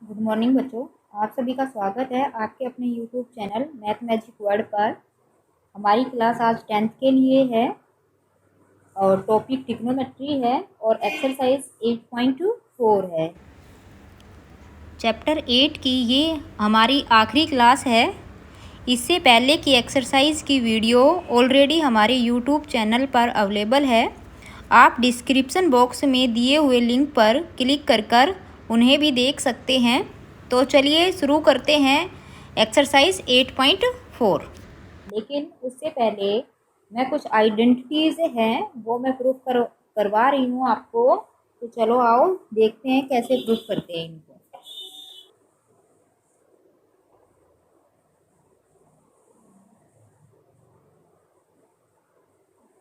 Good morning बच्चों। आप सभी का स्वागत है आपके अपने YouTube channel math magic word पर। हमारी क्लास आज 10th के लिए है और टॉपिक ट्रिग्नोमेट्री है और एक्सरसाइज 8.4 है। चैप्टर 8 की ये हमारी आखिरी क्लास है। इससे पहले की एक्सरसाइज की वीडियो ऑलरेडी हमारे यूट्यूब चैनल पर अवेलेबल है। आप डिस्क्रिप्शन बॉक्स में दिए हुए लिंक पर क्लिक कर उन्हें भी देख सकते हैं। तो चलिए शुरू करते हैं एक्सरसाइज 8.4। लेकिन उससे पहले मैं कुछ आइडेंटिटीज हैं वो मैं प्रूफ करवा रही हूँ आपको। तो चलो आओ देखते हैं कैसे प्रूफ करते हैं इनको।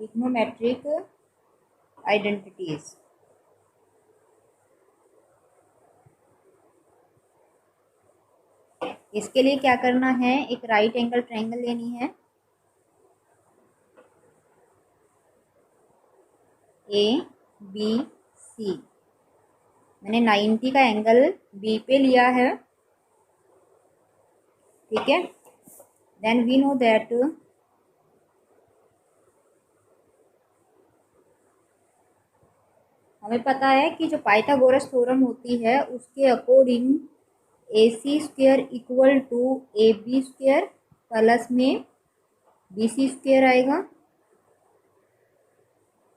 Trigonometric identities. इसके लिए क्या करना है, एक राइट एंगल ट्रायंगल लेनी है। ए बी सी, मैंने 90 का एंगल बी पे लिया है, ठीक है। देन वी नो दैट हमें पता है कि जो पाइथागोरस थ्योरम होती है उसके according AC² equal to AB² plus में BC² आएगा।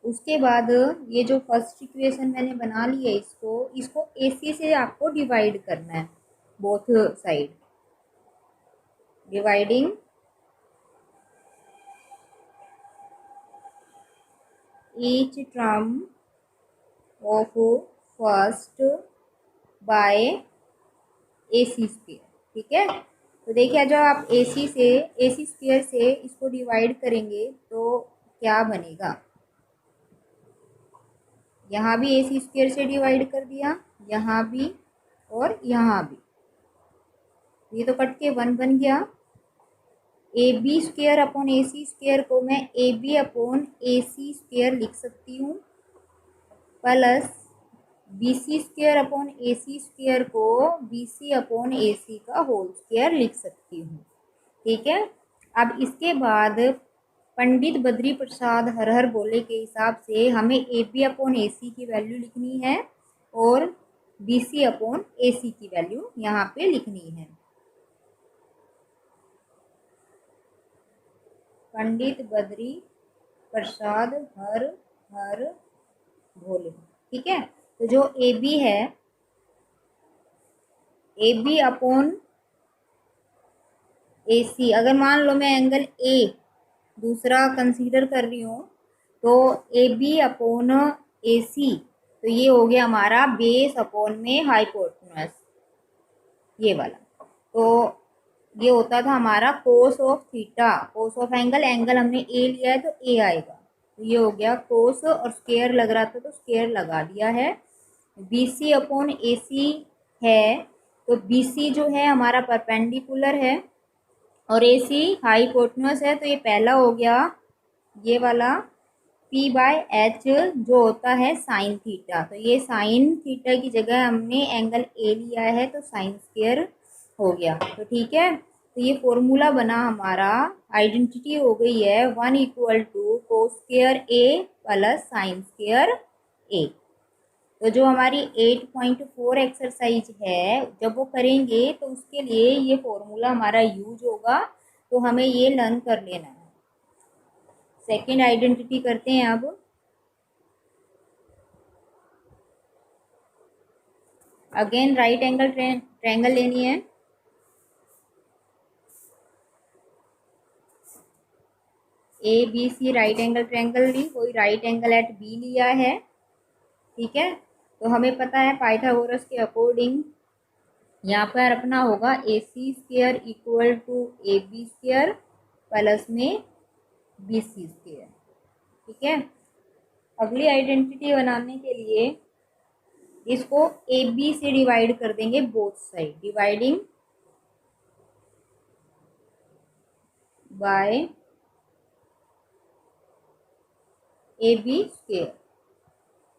उसके बाद ये जो फर्स्ट इक्वेशन मैंने बना ली है इसको AC से आपको डिवाइड करना है, both side dividing each term of first by AC², ठीक है। तो देखिए जब आप AC² से इसको डिवाइड करेंगे तो क्या बनेगा, यहाँ भी AC² से डिवाइड कर दिया, यहाँ भी और यहाँ भी, ये तो कट के 1 बन गया। AB² अपॉन AC² को मैं AB अपॉन AC² लिख सकती हूँ, प्लस BC² अपॉन AC² को BC अपॉन AC का होल स्क्वायर लिख सकती हूँ, ठीक है। अब इसके बाद पंडित बद्री प्रसाद हर बोले के हिसाब से हमें AB अपॉन AC की वैल्यू लिखनी है और BC अपॉन AC की वैल्यू यहाँ पे लिखनी है। पंडित बद्री प्रसाद हर भोले, ठीक है। तो जो AB है, AB अपॉन AC, अगर मान लो मैं एंगल A दूसरा कंसीडर कर रही हूँ तो AB अपॉन AC, तो ये हो गया हमारा बेस अपॉन में हाइपोटेन्यूज, ये वाला। तो ये होता था हमारा cos of theta, cos of angle हमने A लिया है तो A आएगा, तो ये हो गया कोस, और स्क्वायर लग रहा था तो स्क्वायर लगा दिया है। BC अपॉन AC है तो BC जो है हमारा परपेंडिकुलर है और AC हाइपोटेन्यूज है, तो ये पहला हो गया ये वाला P/H जो होता है साइन थीटा, तो ये साइन थीटा की जगह हमने एंगल A लिया है तो साइन स्क्वायर हो गया, तो ठीक है। तो ये फॉर्मूला बना हमारा, आइडेंटिटी हो गई है 1 equal to cos square A plus sine square A। तो जो हमारी 8.4 एक्सरसाइज है जब वो करेंगे तो उसके लिए ये फॉर्मूला हमारा यूज होगा, तो हमें ये लर्न कर लेना है। सेकेंड आइडेंटिटी करते हैं अब। अगेन राइट एंगल ट्रायंगल लेनी है। ABC राइट एंगल ट्रायंगल ली, कोई राइट एंगल एट B लिया है, ठीक है। तो हमें पता है पाइथागोरस के अकॉर्डिंग यहाँ पर अपना होगा AC² equal to AB² plus में BC², ठीक है। अगली आइडेंटिटी बनाने के लिए इसको AB से डिवाइड कर देंगे both side, dividing by AB²,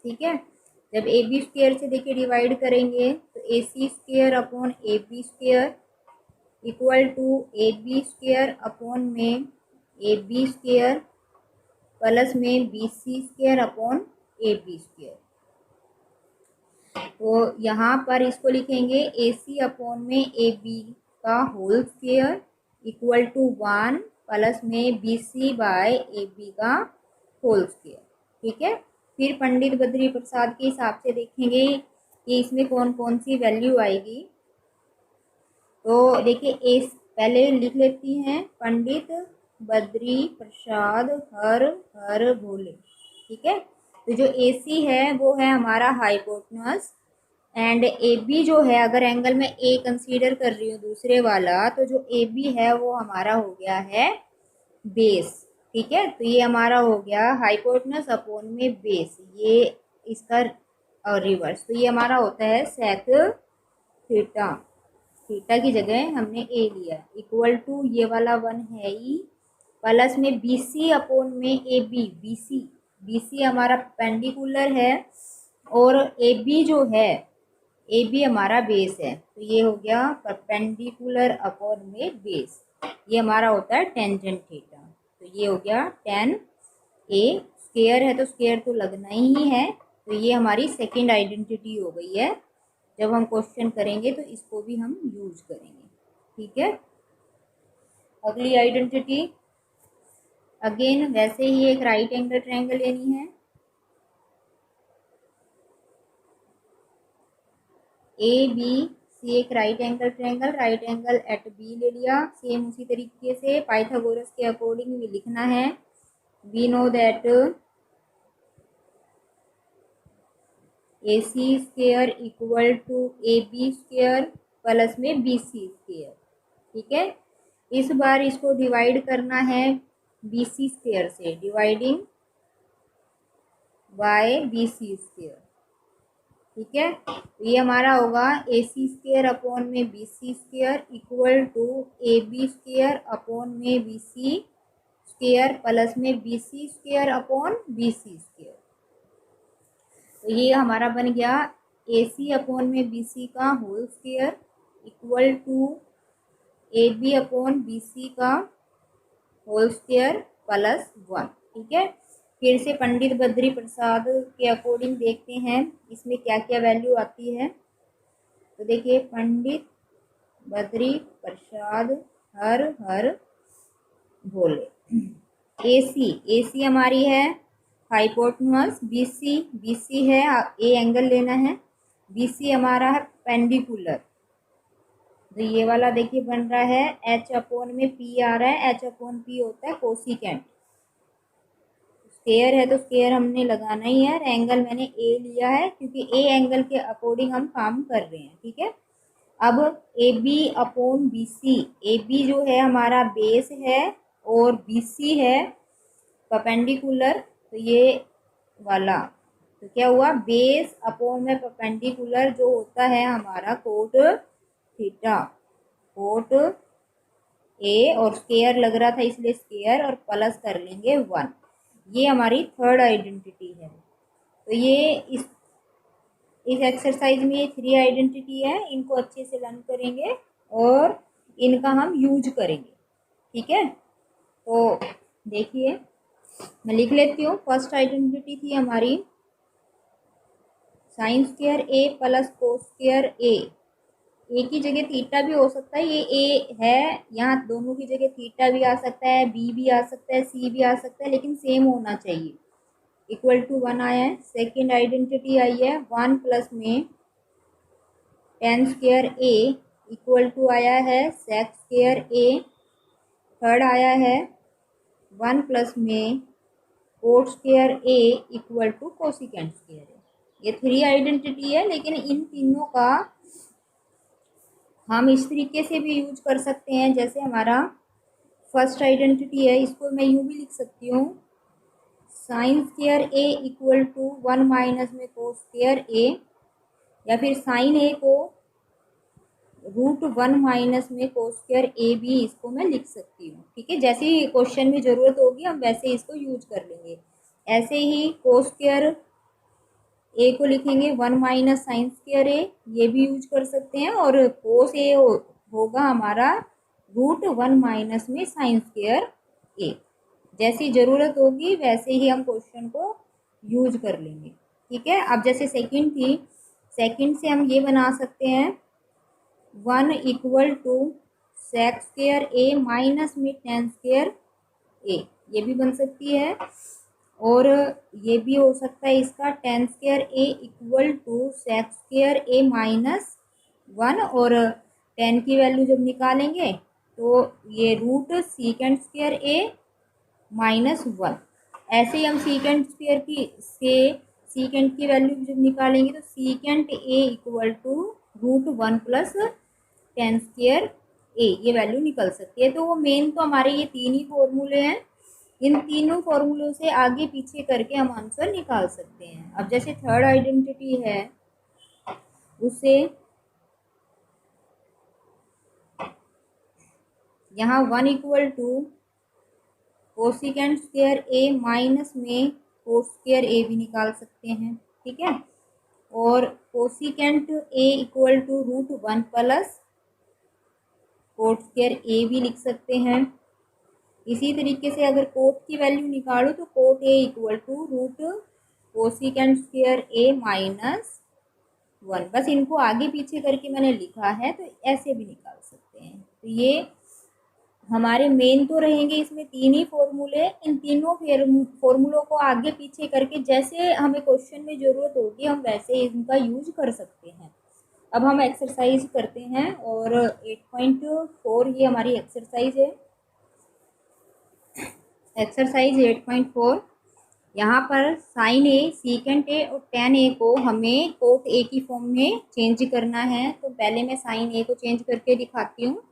ठीक है। जब AB² से देखिए डिवाइड करेंगे तो A C square upon A B square equal to A B square upon में ए बी स्क्वेयर प्लस में B C square upon A B square. तो यहाँ पर इसको लिखेंगे ए सी अपॉन में ए बी का whole square equal to 1 plus में B C by A B का होल स्क्वेयर। ठीक है, फिर पंडित बद्री प्रसाद के हिसाब से देखेंगे कि इसमें कौन कौन सी वैल्यू आएगी। तो देखिए पहले लिख लेती हैं पंडित बद्री प्रसाद हर हर भोले। ठीक है, तो जो ए सी है वो है हमारा हाइपोटेनस एंड ए बी जो है, अगर एंगल में ए कंसीडर कर रही हूँ दूसरे वाला, तो जो ए बी है वो हमारा हो गया है बेस। ठीक है, तो ये हमारा हो गया हाइपोटेनस अपॉन में बेस, ये इसका रिवर्स। तो ये हमारा होता है सेक थीटा, थीटा की जगह हमने ए लिया इक्वल टू ये वाला 1 है ई प्लस में बी सी अपॉन में ए बी। बी सी हमारा परपेंडिकुलर है और ए बी जो है, ए बी हमारा बेस है, तो ये हो गया परपेंडिकुलर अपॉन में बेस, ये हमारा होता है टेंजेंट थीटा। तो ये हो गया टेन ए, स्क्वायर है तो स्क्वायर तो लगना ही है। तो ये हमारी सेकंड आइडेंटिटी हो गई है, जब हम क्वेश्चन करेंगे तो इसको भी हम यूज करेंगे। ठीक है, अगली आइडेंटिटी अगेन वैसे ही एक राइट एंगल ट्रायंगल लेनी है। ए बी सी एक right angle triangle, right angle at B ले लिया। सेम उसी तरीके से पाइथागोरस के अकॉर्डिंग भी लिखना है। We know that A C square equal to A B square plus में बी सी स्क्वेयर। ठीक है, इस बार इसको डिवाइड करना है बी सी स्क्वेयर से, dividing by B C square. ठीक है, तो ये हमारा होगा ए सी स्क्वेयर अपॉन में B C square equal to A B square upon में बी सी स्क्वेयर प्लस में B C square upon B C square. तो ये हमारा बन गया ए सी अपॉन में बी सी का whole square equal to A B upon B C का होल स्क्वेयर प्लस 1। ठीक है, फिर से पंडित बद्री प्रसाद के अकॉर्डिंग देखते हैं इसमें क्या क्या वैल्यू आती है। तो देखिए पंडित बद्री प्रसाद हर हर भोले। ए सी हमारी है हाइपोटेनस, बी सी है, ए एंगल लेना है, बी सी हमारा है पेंडिकुलर। तो ये वाला देखिए बन रहा है एच अपॉन में पी आ रहा है, एच अपॉन पी होता है कोसिकेंट। स्क्वायर है तो स्क्वायर हमने लगाना ही है, एंगल मैंने ए लिया है क्योंकि ए एंगल के अकॉर्डिंग हम काम कर रहे हैं। ठीक है, अब A B upon B C, A B जो है हमारा बेस है और बी सी है परपेंडिकुलर। तो ये वाला तो क्या हुआ, बेस अपॉन में परपेंडिकुलर जो होता है हमारा कोट थीटा, कोट ए और स्क्वायर लग रहा था इसलिए स्क्वायर और प्लस कर लेंगे 1। ये हमारी थर्ड आइडेंटिटी है। तो ये इस एक्सरसाइज में ये 3 आइडेंटिटी है, इनको अच्छे से लर्न करेंगे और इनका हम यूज करेंगे। ठीक है, तो देखिए मैं लिख लेती हूँ। फर्स्ट आइडेंटिटी थी हमारी sign square A plus cos square ए। ए की जगह थीटा भी हो सकता है, ये ए है, यहाँ दोनों की जगह थीटा भी आ सकता है, बी भी आ सकता है, सी भी आ सकता है, लेकिन सेम होना चाहिए। इक्वल टू 1 आया है। सेकेंड आइडेंटिटी आई है 1 प्लस में tan square A equal to आया है सेक स्क्वायर ए। थर्ड आया है 1 प्लस में cot square A equal to cosecant square A. ये 3 आइडेंटिटी है, लेकिन इन तीनों का हम इस तरीके से भी यूज कर सकते हैं। जैसे हमारा फर्स्ट आइडेंटिटी है, इसको मैं यूँ भी लिख सकती हूँ sine square A equal to 1 minus में कोस स्क्वायर ए, या फिर साइन ए को √1 माइनस में कोस स्क्वायर ए भी इसको मैं लिख सकती हूँ। ठीक है, जैसे ही क्वेश्चन में ज़रूरत होगी हम वैसे इसको यूज कर लेंगे। ऐसे ही कोस स्क्वायर ए को लिखेंगे 1 - sin² ए, ये भी यूज कर सकते हैं। और कोस ए होगा हमारा √1 माइनस में sin²a। जैसी ज़रूरत होगी वैसे ही हम क्वेश्चन को यूज कर लेंगे। ठीक है, अब जैसे सेकंड थी, सेकंड से हम ये बना सकते हैं 1 = sec²a माइनस में tan²a, ये भी बन सकती है। और ये भी हो सकता है इसका tan²a = sec²a माइनस 1, और tan की वैल्यू जब निकालेंगे तो ये √sec²a माइनस 1। ऐसे ही हम सीकेंट की वैल्यू जब निकालेंगे तो sec⁡a = √1 + tan²a, ये वैल्यू निकल सकती है। तो वो मेन तो हमारे ये तीन ही फॉर्मूले हैं। इन तीनों फॉर्मूलों से आगे पीछे करके हम आंसर निकाल सकते हैं। अब जैसे थर्ड आइडेंटिटी है, उसे यहाँ 1 = cosec²a माइनस में cos²a भी निकाल सकते हैं। ठीक है, और cosec⁡a = √1 + cot²a भी लिख सकते हैं। इसी तरीके से अगर कोट की वैल्यू निकालो तो cot⁡a = √cosec²a माइनस 1। बस इनको आगे पीछे करके मैंने लिखा है, तो ऐसे भी निकाल सकते हैं। तो ये हमारे मेन तो रहेंगे इसमें तीन ही फॉर्मूले। इन तीनों फॉर्मूलों को आगे पीछे करके जैसे हमें क्वेश्चन में ज़रूरत होगी हम वैसे इनका यूज कर सकते हैं। अब हम एक्सरसाइज करते हैं, और 8.4 ये हमारी एक्सरसाइज है। एक्सरसाइज 8.4, यहाँ पर sin⁡a, sec⁡a और tan⁡a को हमें cot⁡a की फॉर्म में चेंज करना है। तो पहले मैं sin⁡a को चेंज करके दिखाती हूँ।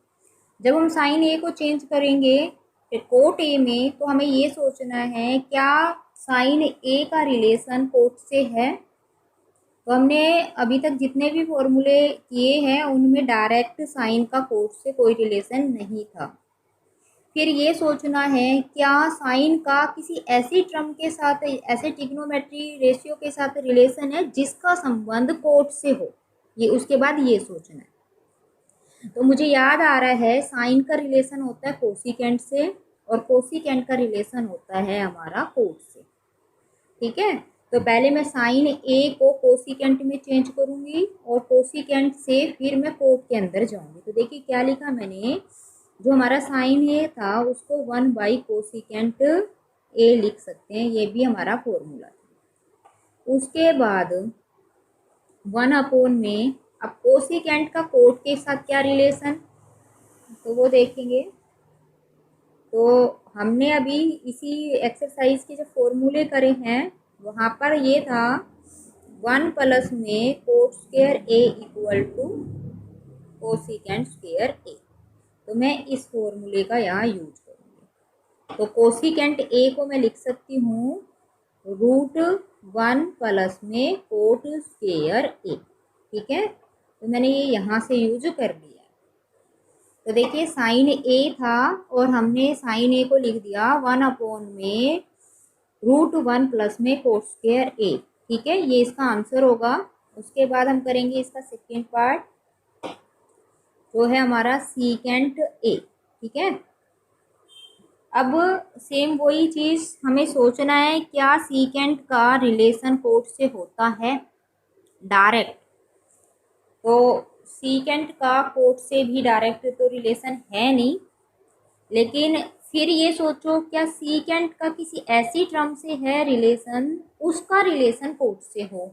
जब हम sin⁡a को चेंज करेंगे फिर cot⁡a में, तो हमें ये सोचना है क्या sin⁡a का रिलेशन cot से है। तो हमने अभी तक जितने भी फॉर्मूले किए हैं उनमें डायरेक्ट साइन का cot से कोई रिलेशन नहीं था। फिर ये सोचना है क्या साइन का किसी ऐसी टर्म के साथ, ऐसे ट्रिग्नोमेट्री रेशियो के साथ रिलेशन है जिसका संबंध cot से हो। ये उसके बाद ये सोचना है। तो मुझे याद आ रहा है साइन का रिलेशन होता है कोसिकेंट से, और कोसिकेंट का रिलेशन होता है हमारा कोट से। ठीक है, तो पहले मैं sin⁡a को कोसिकेंट में चेंज करूंगी, और कोसिकेंट से फिर मैं कोट के अंदर जाऊंगी। तो देखिए क्या लिखा मैंने, जो हमारा sin⁡a था उसको 1/cosec⁡a लिख सकते हैं, ये भी हमारा फॉर्मूला था। उसके बाद 1 में, अब कोसिकेंट का कोट के साथ क्या रिलेशन, तो वो देखेंगे। तो हमने अभी इसी एक्सरसाइज के जो फॉर्मूले करे हैं वहाँ पर ये था 1 + में cot²a = cosec²a। तो मैं इस फॉर्मूले का यहाँ यूज करूँगी। तो cosec⁡a को मैं लिख सकती हूँ √1 + में cot²a। ठीक है, तो मैंने ये यहाँ से यूज कर लिया। तो देखिए sin⁡a था और हमने sin⁡a को लिख दिया 1 में √1 + में cot²a। ठीक है, ये इसका आंसर होगा। उसके बाद हम करेंगे इसका सेकेंड पार्ट, जो है हमारा sec⁡a। ठीक है, अब सेम वही चीज़ हमें सोचना है क्या sec⁡ का रिलेशन कोट से होता है डायरेक्ट। तो sec⁡ का कोट से भी डायरेक्ट तो रिलेशन है नहीं, लेकिन फिर ये सोचो क्या sec⁡ का किसी ऐसी टर्म से है रिलेशन, उसका रिलेशन कोट से हो।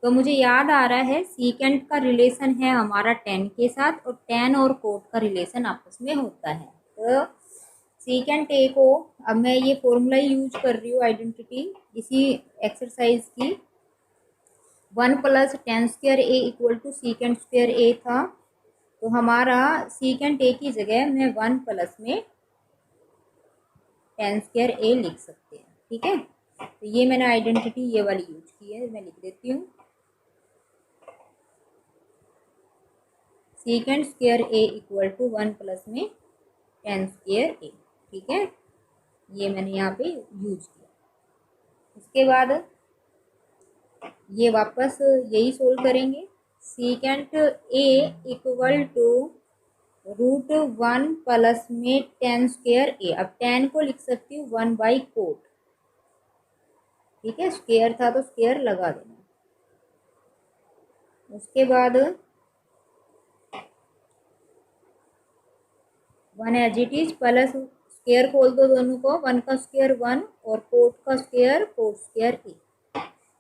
तो मुझे याद आ रहा है sec⁡ का रिलेशन है हमारा tan के साथ, और tan और कोट का रिलेशन आपस में होता है। तो sec⁡a को अब मैं ये फॉर्मूला यूज कर रही हूँ आइडेंटिटी इसी एक्सरसाइज की। 1 + tan²a = sec⁡2a था, तो हमारा sec⁡a की जगह मैं 1 + में tan²a लिख सकते हैं। ठीक है, तो ये मैंने आइडेंटिटी ये वाली यूज की है, मैं लिख देती हूँ sec⁡2a = 1 + में tan²a। ठीक है, ये मैंने यहाँ पे यूज किया। उसके बाद ये वापस यही सोल्व करेंगे। Secant A equal to √1 plus में टेन स्क्वायर ए। अब टेन को लिख सकती हूँ 1/कोट, ठीक है, स्क्वायर था तो स्क्वायर लगा देना। उसके बाद 1 as it is plus square खोल दो दोनों को, 1 का स्क्वायर 1 और कोट का स्क्वायर कोट स्क्वायर ए।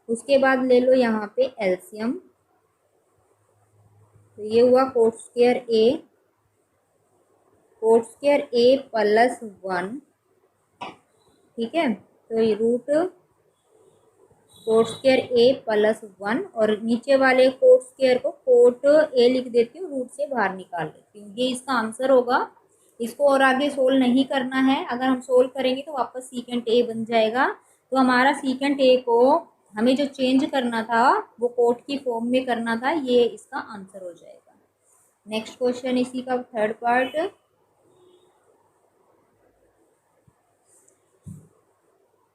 उसके बाद ले लो यहाँ पे एलसीएम, तो ये हुआ कोट स्क्वायर ए प्लस 1, ठीक है। तो ये root coat square A plus 1 और नीचे वाले कोट स्क्वायर को कोट ए लिख देती हूँ, रूट से बाहर निकाल लेती हूँ। ये इसका आंसर होगा। इसको और आगे सोल्व नहीं करना है, अगर हम सोल्व करेंगे तो वापस सीकेंट ए बन जाएगा। तो हमारा सीकेंट ए को हमें जो चेंज करना था वो कोट की फॉर्म में करना था, ये इसका आंसर हो जाएगा। नेक्स्ट क्वेश्चन इसी का थर्ड पार्ट।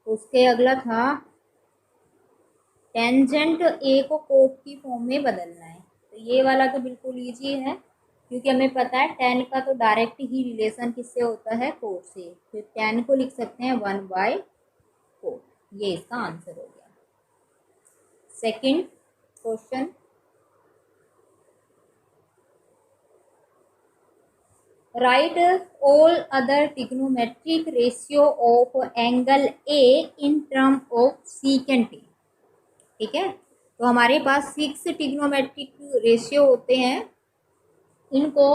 उसके अगला था टेंजेंट ए को कोट की फॉर्म में बदलना है। तो ये वाला तो बिल्कुल इजी है, क्योंकि हमें पता है टेन का तो डायरेक्ट ही रिलेशन किससे होता है, कोट से। तो टेन को लिख सकते हैं 1/कोट। ये इसका आंसर हो गया। Second question, right all other trigonometric ratio of angle A in term of secant A, ठीक है। तो हमारे पास 6 ट्रिग्नोमेट्रिक रेशियो होते हैं, इनको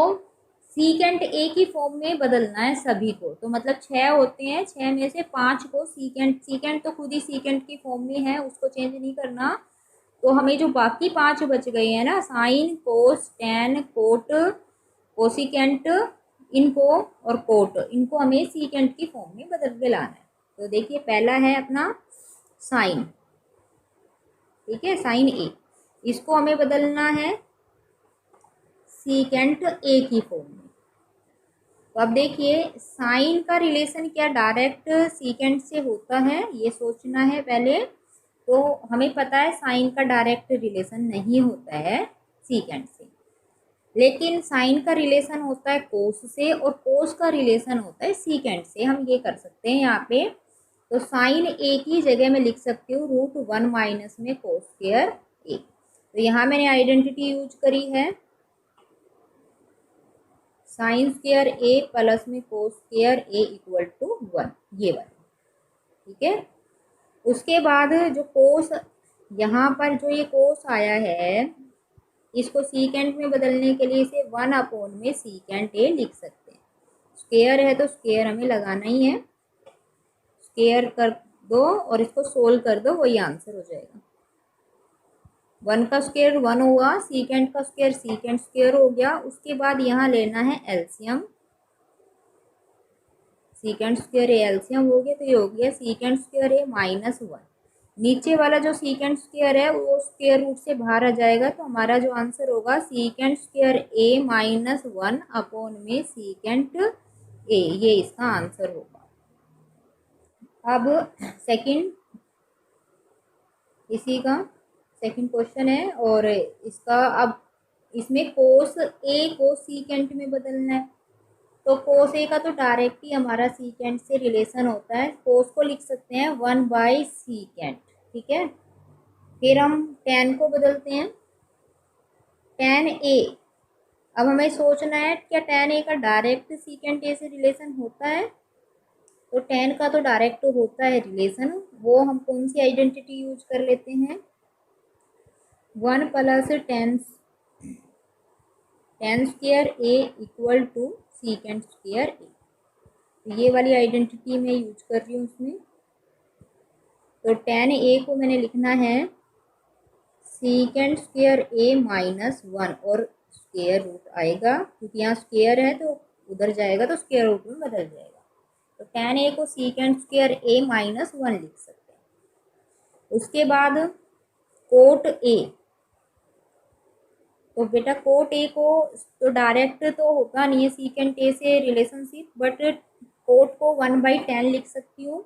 सीकेंट ए की फॉर्म में बदलना है सभी को। तो मतलब 6 होते हैं, 6 में से 5 को सीकेंट तो खुद ही सीकेंट की फॉर्म में है, उसको चेंज नहीं करना। तो हमें जो बाकी 5 बच गए हैं ना, sine cos ten coat cosecant, इनको और कोट, इनको हमें सीकेंट की फॉर्म में बदल के लाना है। तो देखिए पहला है अपना साइन, ठीक है, साइन ए, इसको हमें बदलना है सीकेंट ए की फॉर्म में। तो अब देखिए साइन का रिलेशन क्या डायरेक्ट सीकेंट से होता है, ये सोचना है पहले। तो हमें पता है साइन का डायरेक्ट रिलेशन नहीं होता है सीकेंट से, लेकिन साइन का रिलेशन होता है कोस से और कोस का रिलेशन होता है सीकेंट से। हम ये कर सकते हैं यहाँ पे। तो साइन ए की जगह में लिख सकती हूँ √1 माइनस में कोस स्क्वायर ए। तो यहाँ मैंने आइडेंटिटी यूज करी है साइन स्क्वायर ए प्लस में cos square A equal to 1, ये वाला, ठीक है। उसके बाद जो कोस, यहाँ पर जो ये कोस आया है, इसको सीकेंट में बदलने के लिए इसे 1 में सीकेंट ए लिख सकते हैं। स्क्वायर है तो स्क्वायर हमें लगाना ही है, स्क्वायर कर दो और इसको सोल्व कर दो, वही आंसर हो जाएगा। 1 का स्क्वायर 1 हुआ, सीकेंट का स्क्वायर सीकेंट स्क्वायर हो गया। उसके बाद यहाँ लेना है LCM, secant square A LCM हो गया, तो ये हो गया सीकेंट स्क्वायर ए -1। नीचे वाला जो सीकेंट स्क्वायर है वो स्क्वायर रूट से बाहर आ जाएगा, तो हमारा जो आंसर होगा सीकेंट स्क्वायर ए -1 में सीकेंट ए, ये इसका आंसर होगा। अब सेकंड, इसी का सेकंड क्वेश्चन है और इसका अब इसमें कोस ए को सीकेंट में बदलना है। तो कोस ए का तो डायरेक्ट ही हमारा सीकेंट से रिलेशन होता है, कोस को लिख सकते हैं 1/सीकेंट, ठीक है। फिर हम टेन को बदलते हैं, टेन ए। अब हमें सोचना है क्या टेन ए का डायरेक्ट सीकेंट ए से रिलेशन होता है। तो टेन का तो डायरेक्ट होता है रिलेशन, वो हम कौन सी आइडेंटिटी यूज कर लेते हैं, 1 plus tan square A equal to secant square A. तो ये वाली आइडेंटिटी मैं यूज कर रही हूँ उसमें। तो टेन ए को मैंने लिखना है सीकेंट स्क्वायर ए -1 और स्क्वायर रूट आएगा, क्योंकि यहाँ स्क्वायर है तो उधर जाएगा तो स्क्वायर रूट में बदल जाएगा। तो टेन ए को सीकेंट स्क्वायर ए -1 लिख सकते हैं। उसके बाद कोट ए, तो बेटा कोट ए को तो डायरेक्ट तो होगा नहीं है सीकेंट ए से रिलेशनशिप, बट कोट को 1/10 लिख सकती हूँ।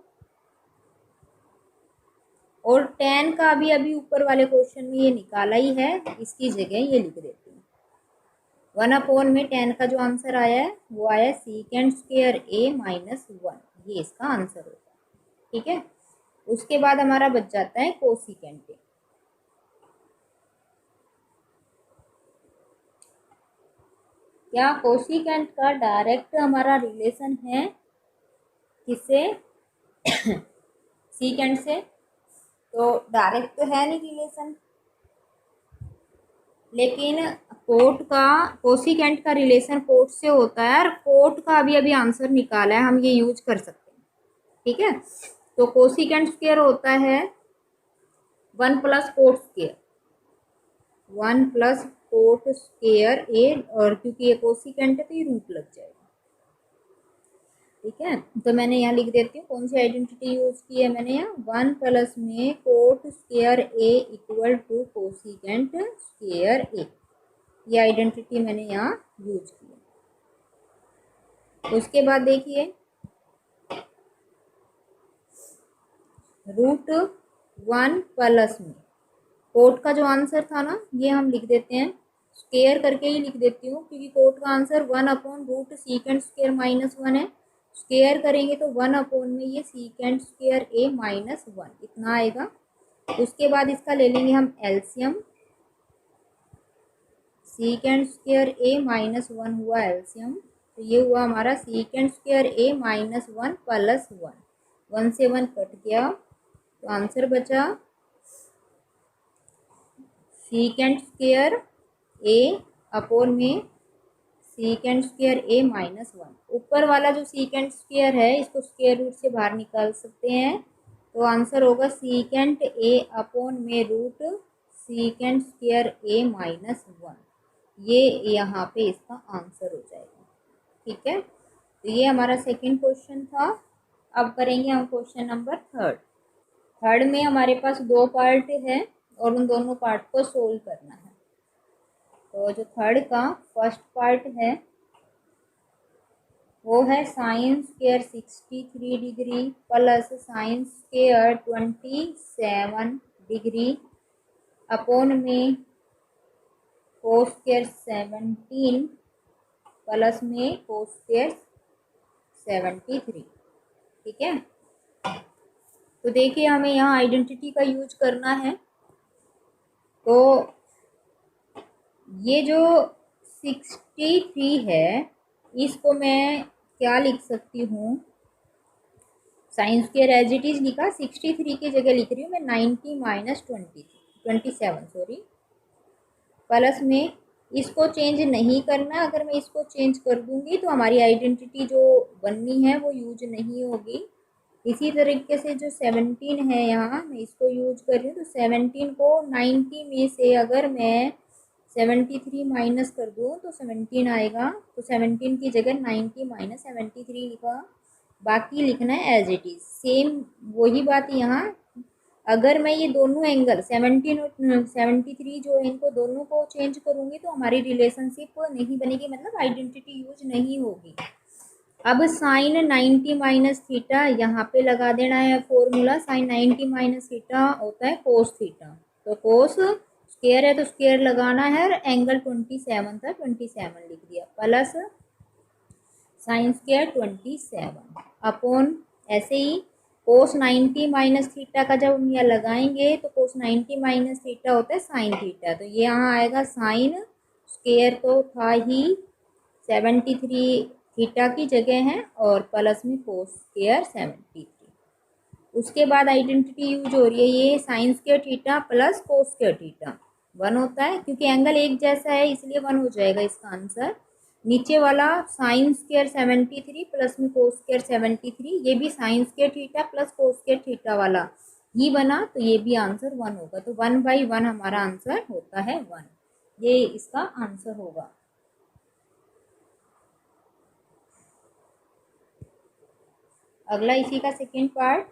और tan का भी अभी ऊपर वाले क्वेश्चन में ये निकाला ही है, इसकी जगह ये लिख देती हूँ। 1/, में tan का जो आंसर आया है वो आया सीकेंड स्क्वायर a माइनस 1, ये इसका आंसर होगा। ठीक है, उसके बाद हमारा बच जाता है कोसिकेंट a। क्या कोसिकेंट का डायरेक्ट हमारा रिलेशन है किससे? सीकेंट से? तो डायरेक्ट तो है नहीं रिलेशन, लेकिन कोट का कोसिकेंट का रिलेशन कोट से होता है, और कोट का अभी अभी आंसर निकाला है, हम ये यूज कर सकते हैं। ठीक है, तो कोसिकेंट स्क्वायर होता है 1 plus cot square, 1 plus cot square A, और क्योंकि ये कोसिकेंट है तो ये रूट लग जाएगा। ठीक है, तो मैंने यहाँ लिख देती हूँ कौन सी आइडेंटिटी यूज की है मैंने यहाँ, 1 प्लस में cot square A equal to cosecant square A, ये आइडेंटिटी मैंने यहाँ यूज की है। उसके बाद देखिए √1 प्लस में कोट का जो आंसर था ना, ये हम लिख देते हैं, स्क्वायर करके ही लिख देती हूँ, क्योंकि कोट का आंसर 1/रूट सीकेंड स्क्वायर माइनस 1 है। स्क्वायर करेंगे तो 1/ में ये सीकेंड स्क्वायर ए माइनस 1 इतना आएगा। उसके बाद इसका ले लेंगे हम एलसीएम, सीकेंड स्क्वायर ए माइनस 1 हुआ एलसीएम, तो ये हुआ हमारा सीकेंड स्क्वायर ए माइनस 1 प्लस 1, 1 से 1 कट गया तो आंसर बचा सीकेंड स्क्वायर ए अपॉन में सीकेंड स्क्वायर ए माइनस 1। ऊपर वाला जो सीकेंड स्क्वायर है इसको स्क्वायर रूट से बाहर निकाल सकते हैं, तो आंसर होगा सीकेंड ए अपॉन में रूट सीकेंड स्क्वायर ए माइनस 1, ये यहाँ पे इसका आंसर हो जाएगा। ठीक है, तो ये हमारा सेकंड क्वेश्चन था। अब करेंगे हम क्वेश्चन नंबर थर्ड में हमारे पास 2 पार्ट है और उन दोनों पार्ट को सोल्व करना है। तो जो थर्ड का फर्स्ट पार्ट है वो है sine square 63 degree plus sine square 27 degree upon में कोस स्क्वायर 17 प्लस में कोस स्क्वायर 73। ठीक है, तो देखिए हमें यहाँ आइडेंटिटी का यूज करना है। तो ये जो 63 है इसको मैं क्या लिख सकती हूँ, sine square as it is लिखा, 63 की जगह लिख रही हूँ मैं 90 माइनस 27 सॉरी, प्लस में इसको चेंज नहीं करना, अगर मैं इसको चेंज कर दूंगी तो हमारी आइडेंटिटी जो बननी है वो यूज नहीं होगी। इसी तरीके से जो 17 है यहाँ मैं इसको यूज कर रही हूँ, तो 17 को 90 में से अगर मैं 73 माइनस कर दूँ तो 17 आएगा, तो 17 की जगह 90 माइनस 73 लिखा, बाकी लिखना है एज इट इज। सेम वही बात यहाँ, अगर मैं ये दोनों एंगल 17 और 73 जो है इनको दोनों को चेंज करूँगी तो हमारी रिलेशनशिप नहीं बनेगी, मतलब आइडेंटिटी यूज नहीं होगी। अब साइन 90 माइनस थीटा यहाँ पे लगा देना है फॉर्मूला, साइन 90 माइनस थीटा होता है कोस थीटा, तो कोस स्क्वायर है तो स्क्वायर लगाना है, और एंगल 27 था 27 लिख दिया, प्लस साइन स्क्वायर 27 अपॉन ऐसे ही कोस 90 माइनस थीटा का जब हम यहाँ लगाएंगे तो कोस 90 माइनस थीटा होता है साइन थीटा, तो ये यहाँ आएगा साइन स्क्वायर तो था ही 73 थीटा की जगह है, और प्लस में कोस स्क्वायर 73। उसके बाद आइडेंटिटी यूज हो रही है, ये sign square theta plus cos square theta 1 होता है, क्योंकि एंगल एक जैसा है इसलिए 1 हो जाएगा इसका आंसर। नीचे वाला साइन स्क्वायर 73 प्लस में कोस स्क्वायर 73, ये भी sign square theta plus cos square theta वाला ही बना, तो ये भी आंसर 1 होगा, तो 1/1 हमारा आंसर होता है 1, ये इसका आंसर होगा। अगला इसी का सेकेंड पार्ट,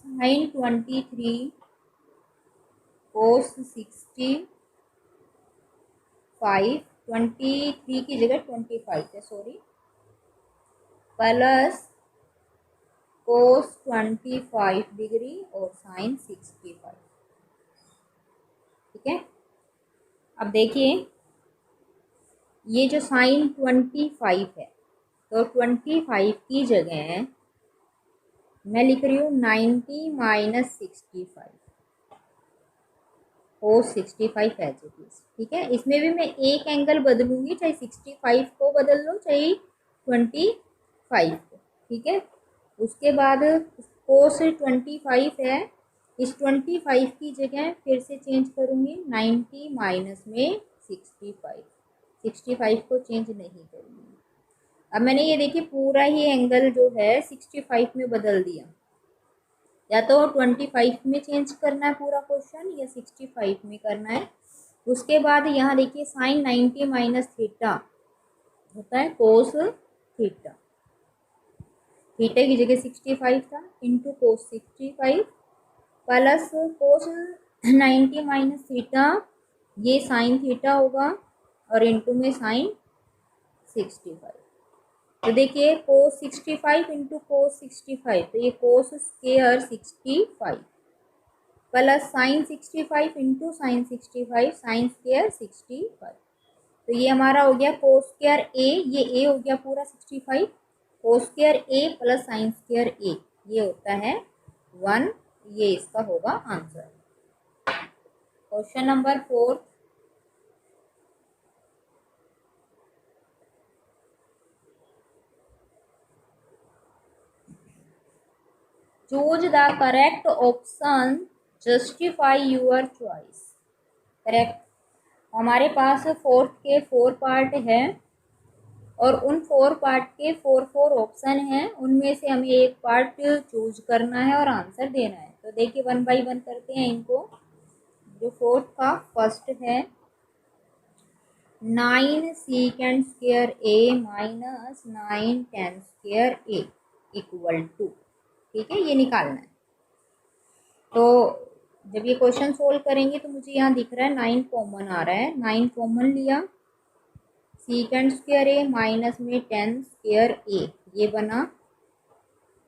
साइन 23 कोस 65, 23 की जगह 25 है सॉरी, प्लस कोस 25 डिग्री और साइन 65। ठीक है, अब देखिए ये जो साइन 25 है, तो 25 की जगह मैं लिख रही हूँ 90 माइनस 65 और 65 एज इट इज। ठीक है, इसमें भी मैं एक एंगल बदलूंगी, चाहे 65 को बदल लो चाहे 25 को। ठीक है, उसके बाद कोस 25 है, इस 25 की जगह फिर से चेंज करूंगी 90 माइनस में 65, 65 को चेंज नहीं करूंगी। अब मैंने ये देखिए पूरा ही एंगल जो है 65 में बदल दिया, या तो 25 में चेंज करना है पूरा क्वेश्चन या 65 में करना है। उसके बाद यहाँ देखिए साइन 90 माइनस थीटा होता है कोस थीटा, थीटा की जगह 65 था into cos 65 plus cos 90 minus theta, ये साइन थीटा होगा और इंटू में साइन 65। तो देखिए कोस 65 इंटू कोस 65, तो ये cos square 65 plus sign 65 into sine 65, sine square 65। तो ये हमारा हो गया कोस स्क्वायर ए, ये ए हो गया पूरा 65, कोस square A plus sine square A, ये होता है 1। ये इसका होगा answer. Question number 4, choose the correct option, justify your choice. Correct, हमारे पास फोर्थ के 4 पार्ट है और उन 4 पार्ट के 4 ऑप्शन हैं, उनमें से हमें एक पार्ट चूज करना है और आंसर देना है। तो देखिए 1 बाय 1 करते हैं इनको। जो फोर्थ का फर्स्ट है 9 secant square A minus 9 tan square A equal to, ठीक है, ये निकालना है। तो जब ये क्वेश्चन सोल्व करेंगे तो मुझे यहाँ दिख रहा है 9 कॉमन आ रहा है, 9 कॉमन लिया, सीकेंड स्क्वायर ए माइनस में 10 स्क्वायर ए, ये बना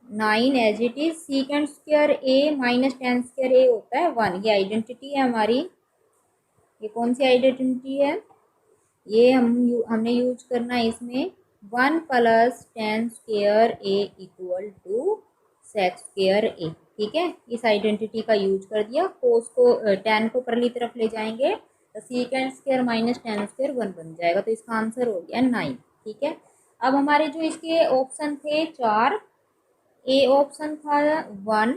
9 as it is. Secant square A minus 10 square A होता है 1, ये आइडेंटिटी है हमारी। ये कौन सी आइडेंटिटी है, ये हमने यूज करना है इसमें 1 plus 10 square A equal to sec square A. ठीक है, इस आइडेंटिटी का यूज कर दिया। कोस को 10 को परली तरफ ले जाएंगे तो सीकेंड स्क्वायर माइनस 10 स्क्वायर 1 बन जाएगा, तो इसका आंसर हो गया 9। ठीक है, अब हमारे जो इसके ऑप्शन थे 4, ए ऑप्शन था 1,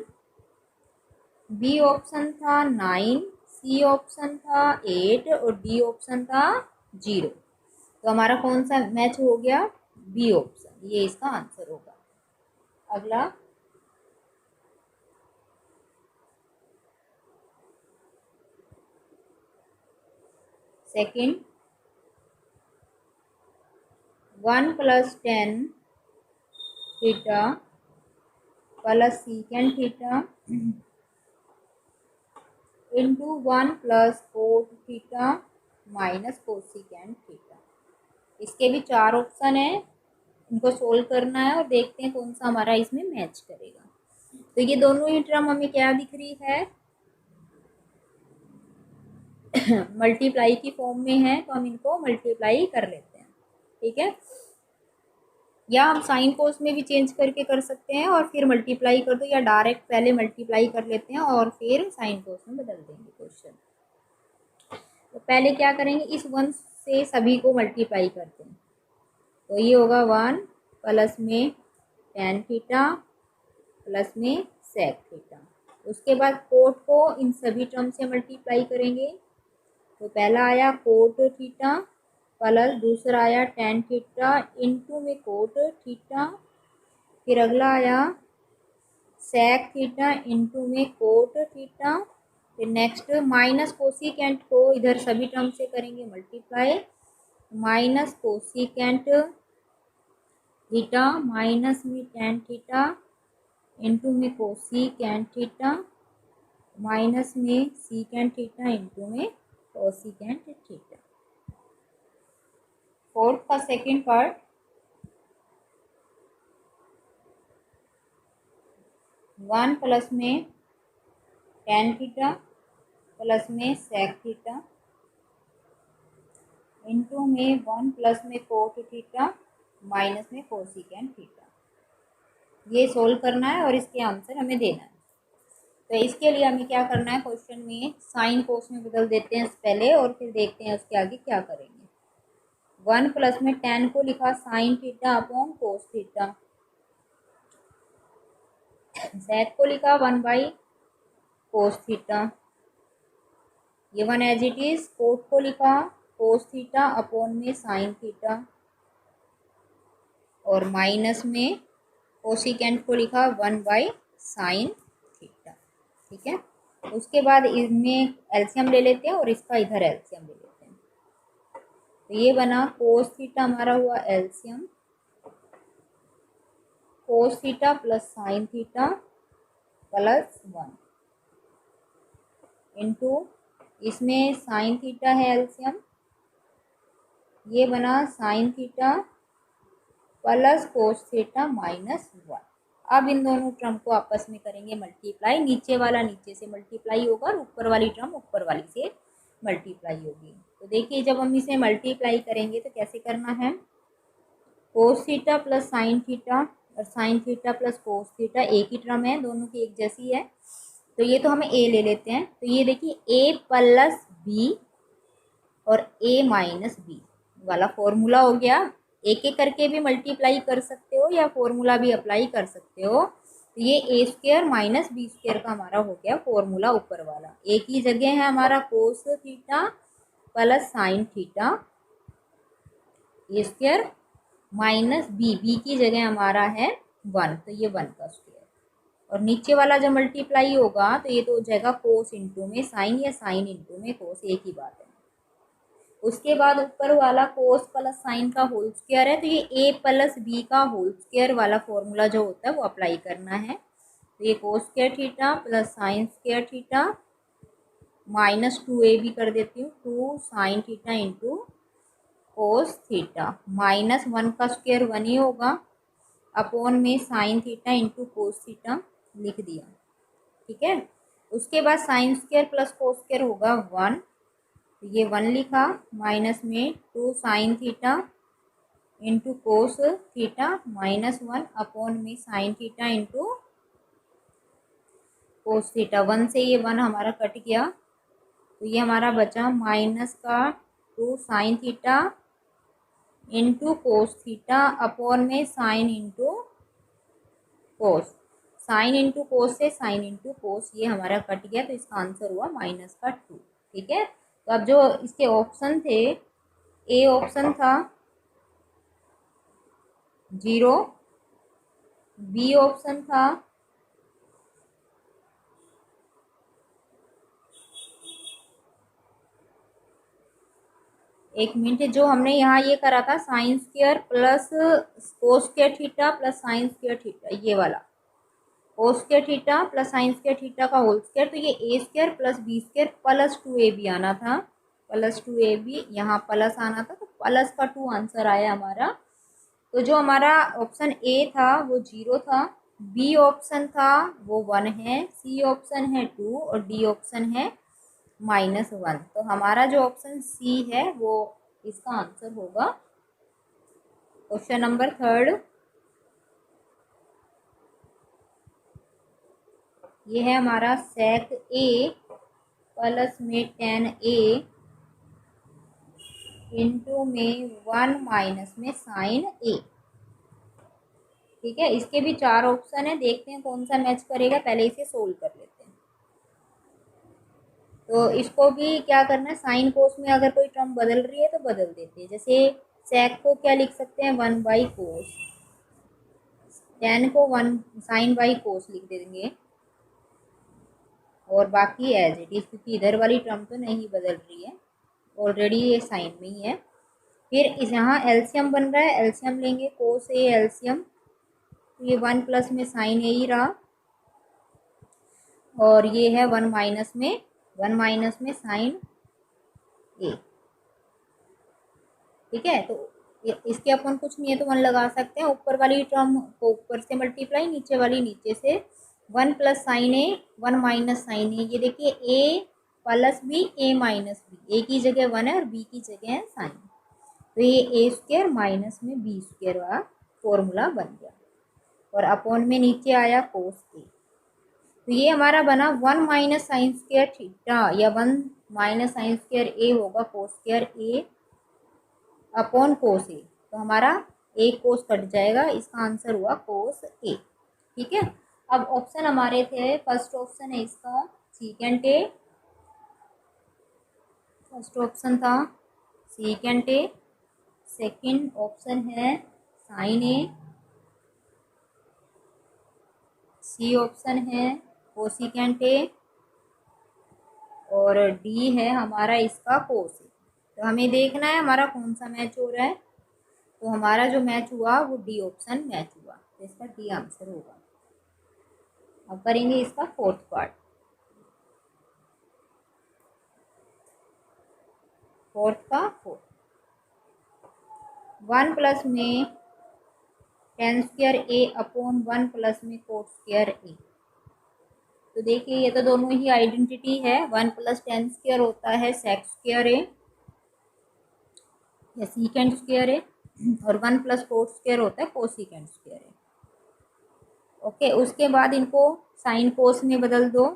बी ऑप्शन था 9, सी ऑप्शन था 8 और डी ऑप्शन था 0। तो हमारा कौन सा मैच हो गया, बी ऑप्शन, ये इसका आंसर होगा। अगला second, 1 plus 10 theta plus secant theta into 1 plus cot theta minus cosecant theta. इसके भी 4 ऑप्शन है, इनको सोल्व करना है और देखते हैं कौन सा हमारा इसमें मैच करेगा। तो ये दोनों ही टर्म हमें क्या दिख रही है, मल्टीप्लाई की फॉर्म में है, तो हम इनको मल्टीप्लाई कर लेते हैं। ठीक है, या हम साइन कोस में भी चेंज करके कर सकते हैं और फिर मल्टीप्लाई कर दो, या डायरेक्ट पहले मल्टीप्लाई कर लेते हैं और फिर साइन कोस में बदल देंगे क्वेश्चन। तो पहले क्या करेंगे, इस 1 से सभी को मल्टीप्लाई करते हैं, तो ये होगा 1 प्लस में टेन थीटा प्लस में सेक थीटा। उसके बाद कोट को इन सभी टर्म से मल्टीप्लाई करेंगे, तो पहला आया कोट थीटा प्लस दूसरा आया टेन थीटा इंटू में कोट थीटा, फिर अगला आया सेक थीटा इंटू में कोट थीटा, फिर नेक्स्ट माइनस कोसिकेंट को इधर सभी टर्म से करेंगे multiply, minus cosecant theta minus में टेन थीटा इंटू में कोसिकेंट थीटा माइनस में सीकेंट थीटा इंटू में कोसिकेंट थीटा। फोर्थ का सेकेंड पार्ट, 1 प्लस में टेन थीटा प्लस में सेक थीटा इंटू में 1 प्लस में कोट थीटा माइनस में कोसिकेंट थीटा। ये सोल्व करना है और इसके आंसर हमें देना है। तो इसके लिए हमें क्या करना है, क्वेश्चन में साइन कोस में बदल देते हैं पहले और फिर देखते हैं उसके आगे क्या करेंगे। 1 प्लस में टेन को लिखा sine theta upon cos theta, sec को लिखा 1 कोस थीटा, ये 1 एज इट इज। कोट को लिखा कोस थीटा अपॉन में साइन थीटा और माइनस में कोसिकेंट को लिखा 1/साइन थीटा। ठीक है, उसके बाद इसमें एलसीएम ले लेते हैं और इसका इधर एलसीएम ले लेते हैं। तो ये बना कोस थीटा हमारा हुआ एलसीएम, कोस theta plus sine theta plus 1 into इसमें साइन थीटा है एलसीएम, ये बना sign theta plus cos theta minus 1। अब इन दोनों टर्म को आपस में करेंगे मल्टीप्लाई, नीचे वाला नीचे से मल्टीप्लाई होगा और ऊपर वाली टर्म ऊपर वाली से मल्टीप्लाई होगी। तो देखिए जब हम इसे मल्टीप्लाई करेंगे तो कैसे करना है, cos theta plus sine theta और sine theta plus cos theta एक ही टर्म है, दोनों की एक जैसी है। तो ये तो हमें ए ले लेते हैं, तो ये देखिए ए प्लस बी और ए माइनस बी वाला फॉर्मूला हो गया। एक एक करके भी मल्टीप्लाई कर सकते हो या फॉर्मूला भी अप्लाई कर सकते हो। तो ये A square minus B square का हमारा हो गया फॉर्मूला ऊपर वाला। एक ही जगह है हमारा cos theta plus sine theta A square minus B की जगह हमारा है 1, तो ये 1 का स्क्वायर। और नीचे वाला जब मल्टीप्लाई होगा तो ये तो हो जाएगा कोस इंटू में साइन या साइन इंटू में कोस, एक ही बात है। उसके बाद ऊपर वाला कोस प्लस साइन का होल स्क्वायर है, तो ये ए प्लस बी का होल स्क्वायर वाला फॉर्मूला जो होता है वो अप्लाई करना है। तो ये कोस square theta plus sine square theta minus 2a भी कर देती हूँ, 2 sine theta into cos theta minus 1 का स्क्वायर 1 ही होगा अपॉन में sine theta into cos theta लिख दिया। ठीक है, उसके बाद sign square plus cos square होगा 1, तो ये 1 लिखा माइनस में 2 sine theta into cos theta minus 1 upon में sine theta into cos theta. 1 से ये 1 हमारा कट गया, तो ये हमारा बचा माइनस का 2 sine theta into cos theta upon में sine into cos. Sine into cos से साइन इंटू कोस ये हमारा कट गया, तो इसका आंसर हुआ माइनस का 2। ठीक है, तो अब जो इसके ऑप्शन थे, ए ऑप्शन था 0, बी ऑप्शन था 1 मिनट, जो हमने यहाँ ये करा था sine square plus cos square theta plus sine square theta, ये वाला cos square theta plus sine square theta का होल स्क्वायर, तो ये A square plus B square plus 2ab आना था, प्लस 2ab यहाँ प्लस आना था, तो प्लस का 2 आंसर आया हमारा। तो जो हमारा ऑप्शन ए था वो 0 था, बी ऑप्शन था वो 1 है, सी ऑप्शन है 2 और डी ऑप्शन है -1। तो हमारा जो ऑप्शन सी है वो इसका आंसर होगा। क्वेश्चन नंबर 3, ये है हमारा सेक ए प्लस में टेन ए इंटू में 1 माइनस में साइन ए। ठीक है, इसके भी 4 ऑप्शन है, देखते हैं कौन सा मैच करेगा, पहले इसे सोल्व कर लेते हैं। तो इसको भी क्या करना है, साइन कोस में अगर कोई टर्म बदल रही है तो बदल देते हैं। जैसे सेक को क्या लिख सकते हैं 1/कोस, टेन को 1 साइन/कोस लिख देंगे और बाकी एज इट इज, क्योंकि इधर वाली टर्म तो नहीं बदल रही है, ऑलरेडी ये साइन में ही है। फिर इस यहाँ एलसीएम बन रहा है, एलसीएम लेंगे कोस ए एलसीएम, तो ये 1 प्लस में साइन ए ही रहा और ये है 1 माइनस में साइन ए। ठीक है, तो इसके अपन कुछ नहीं है तो 1 लगा सकते हैं। ऊपर वाली टर्म को ऊपर से मल्टीप्लाई, नीचे वाली नीचे से 1 plus sine A, 1 minus sine A. ये देखिए ए प्लस बी, ए माइनस बी, ए की जगह 1 है और बी की जगह है साइन। तो ये ए स्क्वायर माइनस में बी स्क्वायर वाला फॉर्मूला बन गया और अपॉन में नीचे आया कोस ए। तो ये हमारा बना 1 माइनस साइन स्क्वायर थीटा, या 1 माइनस साइन स्क्वायर ए होगा कोस square A upon cos a. तो हमारा एक कोस कट जाएगा, इसका आंसर हुआ कोस ए। ठीक है। अब ऑप्शन हमारे थे, फर्स्ट ऑप्शन है इसका सीकेंट ए, फर्स्ट ऑप्शन था सीकेंट ए, सेकंड ऑप्शन है साइन ए, सी ऑप्शन है कोसिकेंट ए और डी है हमारा इसका कोस ए। तो हमें देखना है हमारा कौन सा मैच हो रहा है। तो हमारा जो मैच हुआ वो डी ऑप्शन मैच हुआ, तो इसका डी आंसर होगा। अब करेंगे इसका फोर्थ पार्ट। फोर्थ का फोर्थ, 1 प्लस में टेन स्क्वायर ए अपॉन 1 प्लस में कोट स्क्वायर ए। तो देखिए ये तो दोनों ही आइडेंटिटी है। 1 प्लस टेन स्क्वायर होता है सेक स्क्वायर ए या सीकेंट स्क्वायर ए, और 1 प्लस कोट स्क्वायर होता है कोसिकेंट स्क्वायर ए। ओके, उसके बाद इनको साइन कोस में बदल दो।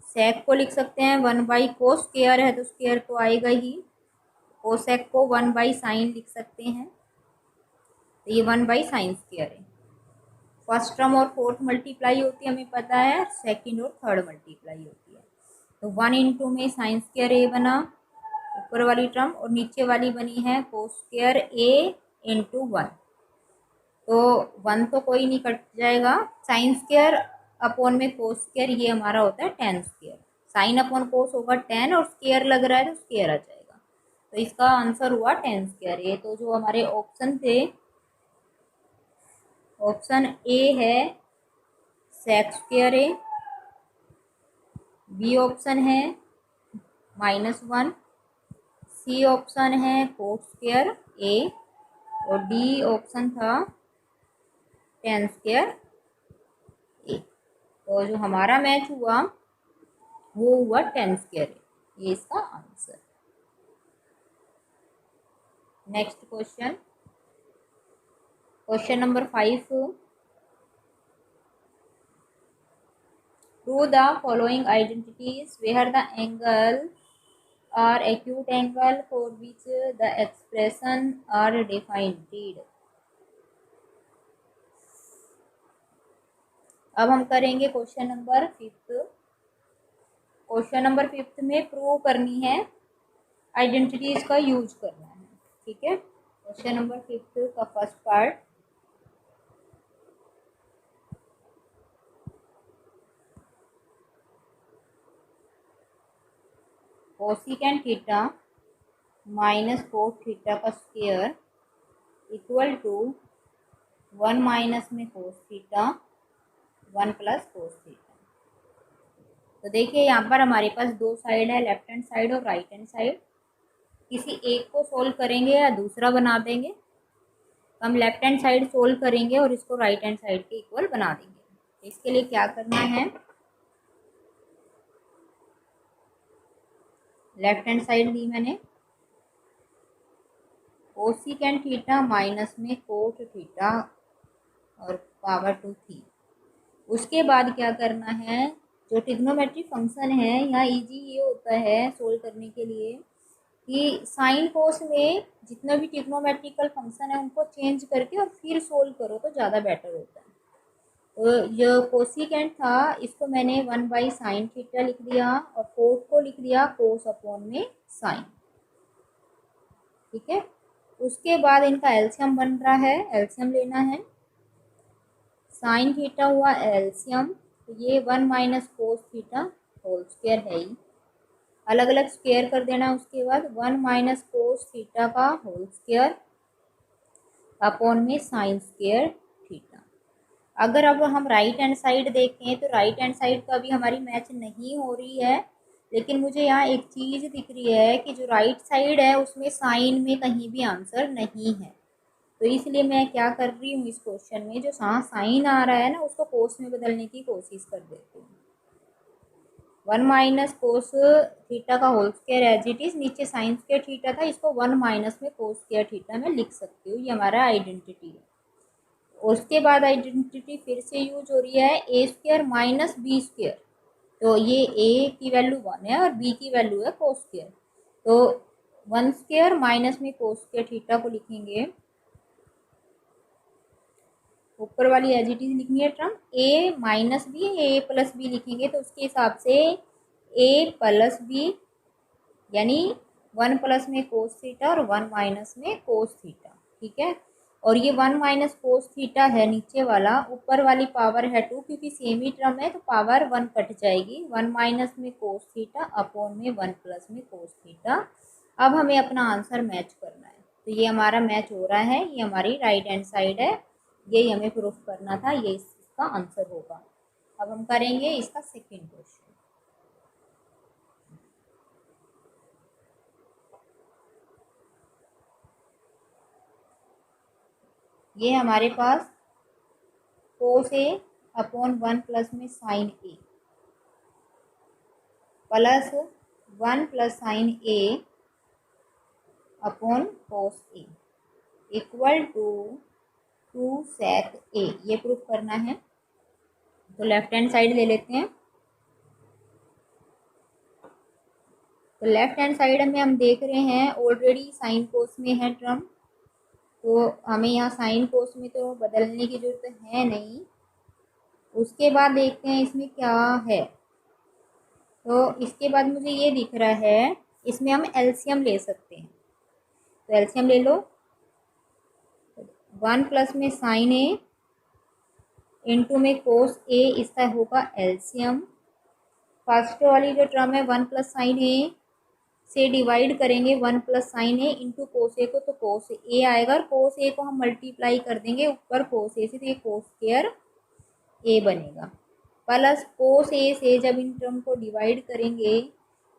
सेक को लिख सकते हैं 1 बाई कोस स्क्वायर है तो स्क्वायर तो आएगा ही, कोसेक को 1 बाई साइन लिख सकते हैं, तो ये 1 बाई साइन स्क्वायर है। फर्स्ट टर्म और फोर्थ मल्टीप्लाई होती है हमें पता है, सेकंड और थर्ड मल्टीप्लाई होती है। तो 1 इंटू में साइन स्क्वायर ए बना ऊपर वाली टर्म, और नीचे वाली बनी है कोस स्क्वायर ए इंटू 1। तो 1 तो कोई नहीं कट जाएगा, साइन स्क्वायर अपॉन में कोस स्क्वायर, ये हमारा होता है टेन स्क्वायर। साइन अपॉन कोस होगा 10 और स्क्वायर लग रहा है तो स्क्वायर आ जाएगा। तो इसका आंसर हुआ टेन स्क्वायर ए। तो जो हमारे ऑप्शन थे, ऑप्शन ए है सेक स्क्वायर ए, बी ऑप्शन है -1, सी ऑप्शन है कोट स्क्वायर ए और डी ऑप्शन था टेन स्क्वायर ए। तो जो हमारा मैच हुआ वो हुआ टेन स्क्वायर ए, ये इसका answer. Next question, question number 5, do the following identities where the angle are acute angle for which the expression are defined। अब हम करेंगे क्वेश्चन नंबर 5। क्वेश्चन नंबर 5 में प्रूव करनी है, आइडेंटिटीज का यूज करना है। ठीक है, क्वेश्चन नंबर 5 का first part, cosecant theta minus cot theta का स्क्वायर इक्वल टू 1 माइनस में कोस थीटा 1 प्लस कोस थीटा। तो देखिए यहाँ पर हमारे पास दो साइड है, लेफ्ट हैंड साइड और राइट हैंड साइड। किसी एक को सोल्व करेंगे या दूसरा बना देंगे, तो हम लेफ्ट हैंड साइड सोल्व करेंगे और इसको राइट हैंड साइड के इक्वल बना देंगे। इसके लिए क्या करना है, लेफ्ट हैंड साइड ली मैंने कोसिकेंट थीटा माइनस में कोट थीटा और पावर 2 थी। उसके बाद क्या करना है, जो ट्रिग्नोमेट्रिक फंक्शन है यहाँ इजी ये होता है सोल्व करने के लिए कि साइन कोस में जितना भी ट्रिग्नोमेट्रिकल फंक्शन है उनको चेंज करके और फिर सोल्व करो तो ज़्यादा बेटर होता है। तो जो कोसिकेंट था इसको मैंने 1 बाई साइन थीटा लिख दिया और कोट को लिख दिया कोस अपॉन में साइन। ठीक है, उसके बाद इनका एलसीएम बन रहा है, एलसीएम लेना है। साइन थीटा हुआ एलसीएम, तो ये 1 minus cos theta whole square है ही, अलग अलग स्क्वायर कर देना। उसके बाद 1 माइनस कोस थीटा का होल स्क्वायर अपॉन में साइन स्क्वायर थीटा। अगर अब हम राइट हैंड साइड देखें तो राइट हैंड साइड का भी हमारी मैच नहीं हो रही है, लेकिन मुझे यहाँ एक चीज़ दिख रही है कि जो राइट साइड है उसमें साइन में कहीं भी आंसर नहीं है। तो इसलिए मैं क्या कर रही हूँ, इस क्वेश्चन में जो साइन आ रहा है ना उसको कोस में बदलने की कोशिश कर देती हूँ। 1 माइनस कोस थीटा का whole square as it is, नीचे साइन स्क्वायर थीटा था, इसको 1 माइनस में कोस स्क्वायर थीटा में लिख सकती हूँ। ये हमारा आइडेंटिटी है। उसके बाद आइडेंटिटी फिर से यूज हो रही है, ए स्क्वायर माइनस बी स्क्वायर। तो ये ए की वैल्यू 1 है और बी की वैल्यू है कोस स्क्वायर। तो 1 स्क्वायर माइनस में कोस स्क्वायर थीटा को लिखेंगे, ऊपर वाली एज इट इज लिखनी है टर्म, ए माइनस बी, ए प्लस बी लिखेंगे तो उसके हिसाब से ए प्लस बी, यानी 1 प्लस में कोस थीटा और 1 माइनस में कोस थीटा। ठीक है, और ये 1 माइनस कोस थीटा है नीचे वाला, ऊपर वाली पावर है 2, क्योंकि सेम ही टर्म है तो पावर 1 कट जाएगी। 1 माइनस में कोस थीटा अपॉन में 1 प्लस में कोस थीटा। अब हमें अपना आंसर मैच करना है, तो ये हमारा मैच हो रहा है, ये हमारी राइट हैंड साइड है, यही हमें प्रूफ करना था, ये इसका आंसर होगा। अब हम करेंगे इसका सेकेंड क्वेश्चन। ये हमारे पास कोस ए अपॉन 1 प्लस में sine A plus 1 plus sine A upon cos A equal to 2 sec A, ये प्रूफ करना है। तो लेफ्ट हैंड साइड ले लेते हैं। तो लेफ्ट हैंड साइड में हम देख रहे हैं ऑलरेडी साइन कोस में है टर्म, तो हमें यहाँ साइन कोस में तो बदलने की जरूरत है नहीं। उसके बाद देखते हैं इसमें क्या है। तो इसके बाद मुझे ये दिख रहा है, इसमें हम एलसीएम ले सकते हैं, तो एलसीएम ले लो। 1 प्लस में साइन ए इंटू में कोस ए, इसका होगा एलसीएम। फर्स्ट वाली जो टर्म है 1 प्लस साइन ए से डिवाइड करेंगे 1 plus sine A into cos ए को, तो कोस ए आएगा और कोस ए को हम मल्टीप्लाई कर देंगे ऊपर कोस ए से, तो ये कोस स्क्वायर ए बनेगा। प्लस कोस ए से जब इन टर्म को डिवाइड करेंगे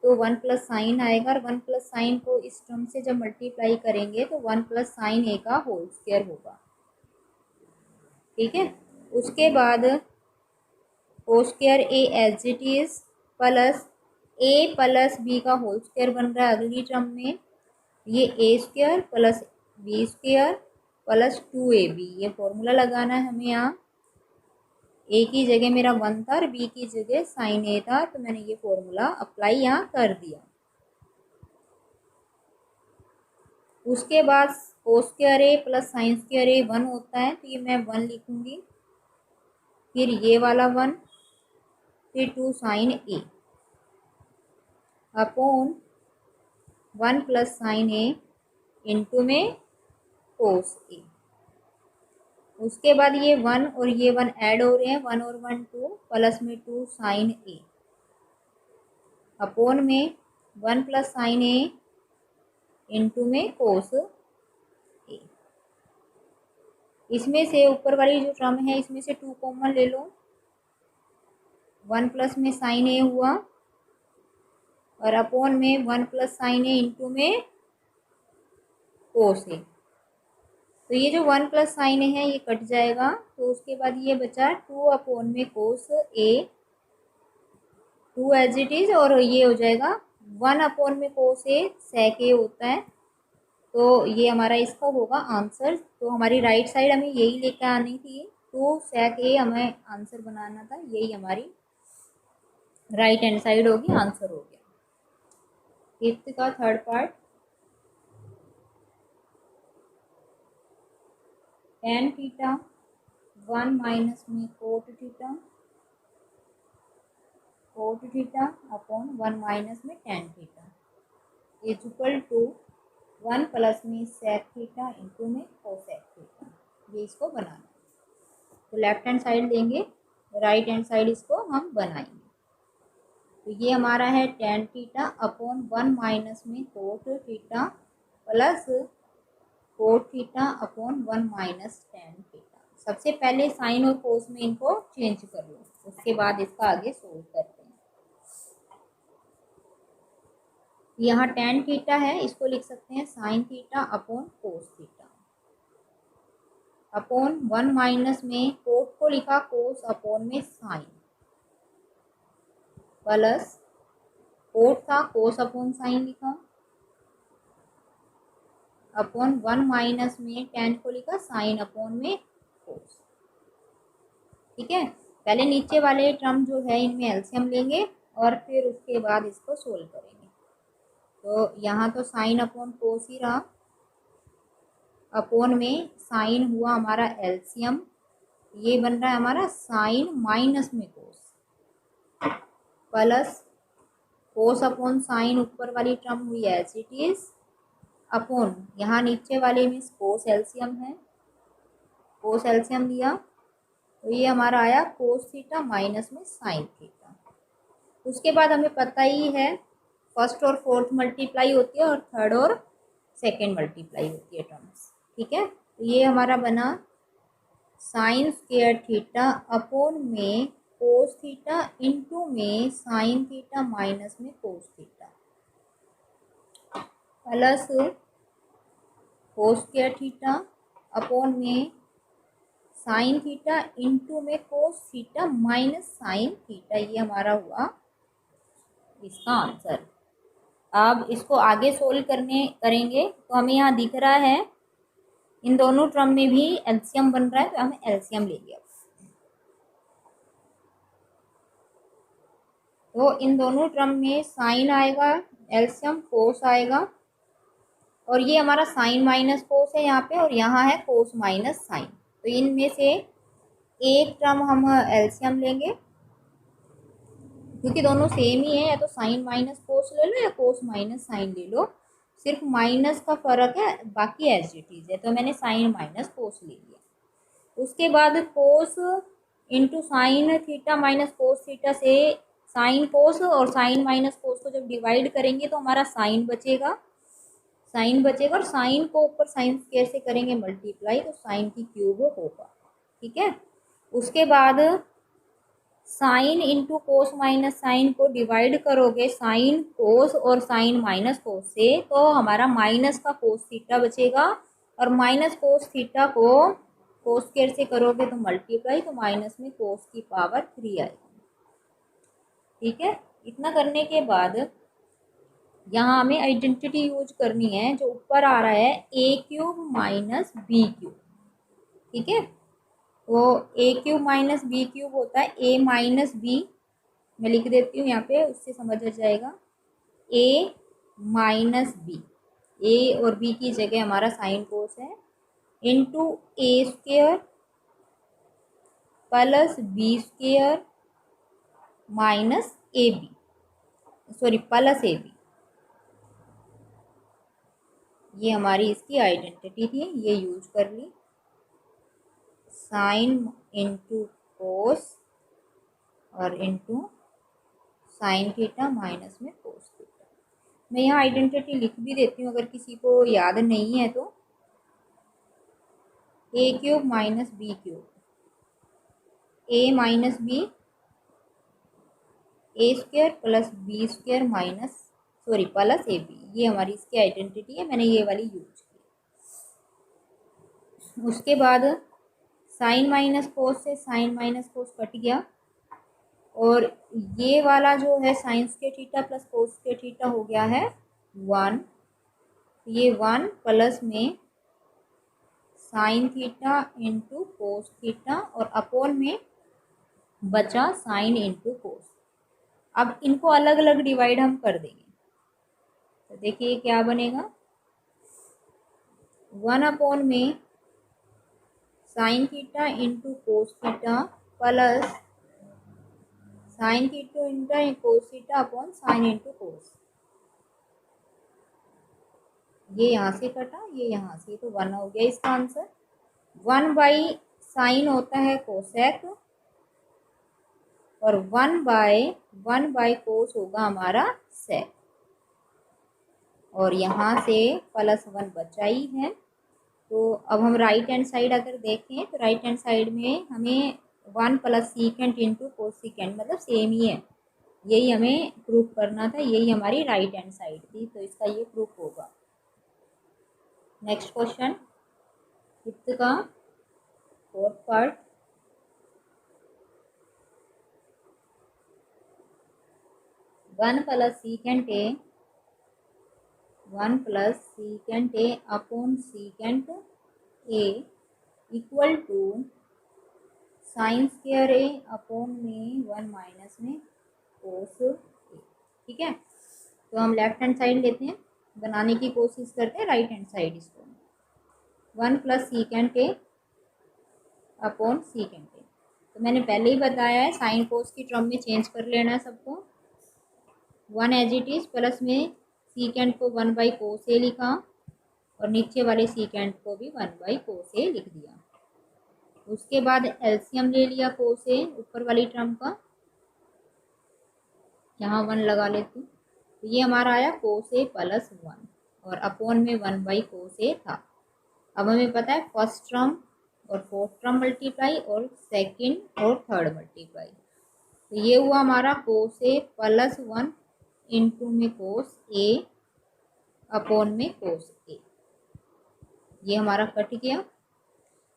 तो 1 प्लस साइन आएगा और 1 प्लस साइन को इस टर्म से जब मल्टीप्लाई करेंगे तो 1 प्लस साइन ए का होल स्क्वायर होगा। ठीक है, उसके बाद cos square A as it is plus A plus B का होल स्क्वायर बन रहा है अगली टर्म में, ये A square plus B square plus 2ab, ये फॉर्मूला लगाना है हमें। यहाँ ए की जगह मेरा 1 था और बी की जगह साइन ए था, तो मैंने ये फॉर्मूला अप्लाई यहाँ कर दिया। उसके बाद cos square A plus sine square ए 1 होता है, तो ये मैं 1 लिखूंगी, फिर ये वाला 1, फिर 2 sign A upon 1 plus sine A into में कोस ए। उसके बाद ये 1 और ये 1 ऐड हो रहे हैं, 1 और 1 2, प्लस में 2 साइन ए अपॉन में 1 प्लस साइन ए इंटू में कोस ए। इसमें से ऊपर वाली जो टर्म है इसमें से 2 कॉमन ले लो, 1 प्लस में साइन ए हुआ और अपॉन में 1 प्लस साइन ए इंटू में कोस ए। तो ये जो 1 प्लस साइन है ये कट जाएगा, तो उसके बाद ये बचा 2 अपॉन में cos A, 2 as it is, और ये हो जाएगा 1 अपॉन में कोस ए सेक ए होता है, तो ये हमारा इसका होगा आंसर। तो हमारी राइट साइड हमें यही लेकर आनी थी, 2 सेक ए हमें आंसर बनाना था, यही हमारी राइट हैंड साइड होगी, आंसर हो गया। फिफ्थ का third part, tan theta 1 minus में कोट थीटा अपॉन 1 माइनस में tan theta is equal to 1 plus में सेक थीटा इंटू में कोसेक थीटा। ये इसको बनाना है, तो लेफ्ट हैंड साइड देंगे, राइट हैंड साइड इसको हम बनाएंगे। तो ये हमारा है tan थीटा अपॉन 1 माइनस में cot theta plus cot theta upon 1 minus tan theta. सबसे पहले साइन और कोस में इनको चेंज कर लो, उसके बाद इसका आगे सोल्व करते हैं। यहाँ tan थीटा है, इसको लिख सकते हैं sign theta upon cos theta. Upon 1 minus में कोट को लिखा कोस अपॉन में साइन, प्लस कोट था कोस अपॉन साइन लिखा, अपॉन 1 माइनस में टेन को लिखा साइन अपॉन में कोस। ठीक है, पहले नीचे वाले टर्म जो है इनमें एलसीएम लेंगे और फिर उसके बाद इसको सोल्व करेंगे। तो यहाँ तो साइन अपॉन कोस ही रहा, अपॉन में साइन हुआ हमारा एलसीएम, ये बन रहा है हमारा साइन माइनस में कोस, प्लस कोस अपॉन साइन ऊपर वाली टर्म हुई एज इट इज, अपॉन यहाँ नीचे वाले में कोस एलसीएम है, कोस एलसीएम लिया तो ये हमारा आया कोस थीटा माइनस में साइन थीटा। उसके बाद हमें पता ही है फर्स्ट और फोर्थ मल्टीप्लाई होती है और थर्ड और सेकेंड मल्टीप्लाई होती है टर्म्स। ठीक है, तो ये हमारा बना साइन स्क्वायर थीटा अपॉन में कोस थीटा इंटू में साइन थीटा माइनस में कोस theta, plus cos square theta upon में साइन थीटा इंटू में कोस थीटा माइनस साइन थीटा, ये हमारा हुआ इसका आंसर। अब इसको आगे सोल्व करेंगे तो हमें यहाँ दिख रहा है इन दोनों टर्म में भी एलसीएम बन रहा है, तो हमें एलसीएम लेंगे। तो इन दोनों टर्म में साइन आएगा, एलसीएम कोस आएगा, और ये हमारा साइन माइनस कोस है यहाँ पे, और यहाँ है कोस माइनस साइन। तो इनमें से एक टर्म हम एलसीएम लेंगे, क्योंकि दोनों सेम ही है, या तो साइन माइनस कोस ले लो या कोस माइनस साइन ले लो, सिर्फ माइनस का फर्क है, बाकी एज इट इज है। तो मैंने साइन माइनस कोस ले लिया। उसके बाद cos into sine theta minus cos theta से साइन कोस और साइन माइनस कोस को जब डिवाइड करेंगे तो हमारा साइन बचेगा, साइन बचेगा, और साइन को ऊपर साइन स्क्वायर से करेंगे मल्टीप्लाई, तो साइन की क्यूब होगा। ठीक है, उसके बाद sine into cos minus sine को डिवाइड करोगे साइन कोस और साइन माइनस कोस से, तो हमारा माइनस का कोस थीटा बचेगा, और माइनस कोस थीटा को कोस स्क्वायर से करोगे तो मल्टीप्लाई, तो माइनस में कोस की पावर 3 आएगी। ठीक है, इतना करने के बाद यहाँ हमें आइडेंटिटी यूज करनी है, जो ऊपर आ रहा है ए क्यूब माइनस बी क्यूब। ठीक है, तो A cube minus B cube होता है ए माइनस बी, मैं लिख देती हूँ यहाँ पे, उससे समझ आ जाएगा। ए माइनस बी, ए और बी की जगह हमारा साइन कोस है, into A square plus B square minus A B, sorry plus A B. ये हमारी इसकी आइडेंटिटी थी, ये यूज कर ली। साइन इंटू कोस और इंटू साइन थीटा माइनस में कोस थीटा। मैं यहाँ आइडेंटिटी लिख भी देती हूँ अगर किसी को याद नहीं है तो। A cube minus B cube, A minus B, A square plus B square minus sorry plus A B, ये हमारी इसकी आइडेंटिटी है, मैंने ये वाली यूज की। उसके बाद साइन माइनस कोस से साइन माइनस कोस कट गया, और ये वाला जो है sign square theta plus cos square theta हो गया है 1, ये 1 प्लस में sine theta into cos theta, और अपॉन में बचा साइन इंटू कोस। अब इनको अलग अलग डिवाइड हम कर देंगे, तो देखिए क्या बनेगा, 1 अपॉन में sine theta into cos theta plus sine theta into cos theta upon sine into कोस। ये यहाँ से कटा, ये यहाँ से, तो 1 हो गया इसका आंसर। 1 बाई साइन होता है कोसेक, और 1 बाय कोस होगा हमारा सेक, और यहाँ से +1 बचा ही है। तो अब हम राइट हैंड साइड अगर देखें तो राइट हैंड साइड में हमें 1 plus secant into cos secant मतलब सेम ही है, यही हमें प्रूफ करना था, यही हमारी राइट हैंड साइड थी, तो इसका ये प्रूफ होगा। नेक्स्ट क्वेश्चन 5th का, fourth part, one plus secant A, one plus secant A upon secant A equal to sine square A upon में वन माइनस में कोस ए। ठीक है, तो हम लेफ्ट हैंड साइड लेते हैं, बनाने की कोशिश करते हैं राइट हैंड साइड इसको। One plus secant A upon secant ए, तो मैंने पहले ही बताया है साइन कोस की टर्म में चेंज कर लेना है सबको। One as it is, plus में सीकेंट को वन बाई कोस ए लिखा और नीचे वाले सीकेंट को भी वन बाई कोस ए लिख दिया। उसके बाद एलसीएम ले लिया कोस ए ऊपर वाली टर्म का, यहाँ वन लगा लेती हूँ, तो ये हमारा आया कोस ए प्लस वन और अपॉन में वन बाई कोस ए था। अब हमें पता है फर्स्ट टर्म और फोर्थ टर्म मल्टीप्लाई और सेकंड और थर्ड मल्टीप्लाई, तो ये हुआ हमारा कोस ए प्लस वन इंटू में कोस ए अपॉन में कोस ए, ये हमारा कट गया।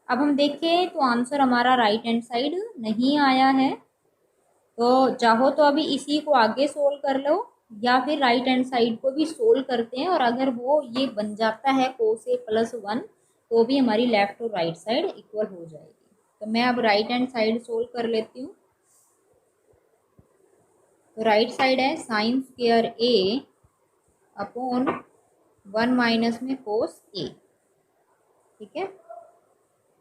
अब हम देखें तो आंसर हमारा राइट हैंड साइड नहीं आया है, तो चाहो तो अभी इसी को आगे सोल्व कर लो या फिर राइट हैंड साइड को भी सोल्व करते हैं, और अगर वो ये बन जाता है कोस ए प्लस वन तो भी हमारी लेफ्ट और राइट साइड इक्वल हो जाएगी। तो मैं अब राइट हैंड साइड सोल्व कर लेती हूँ। तो राइट साइड है साइन स्क्वायर ए अपॉन वन माइनस में कोस ए। ठीक है,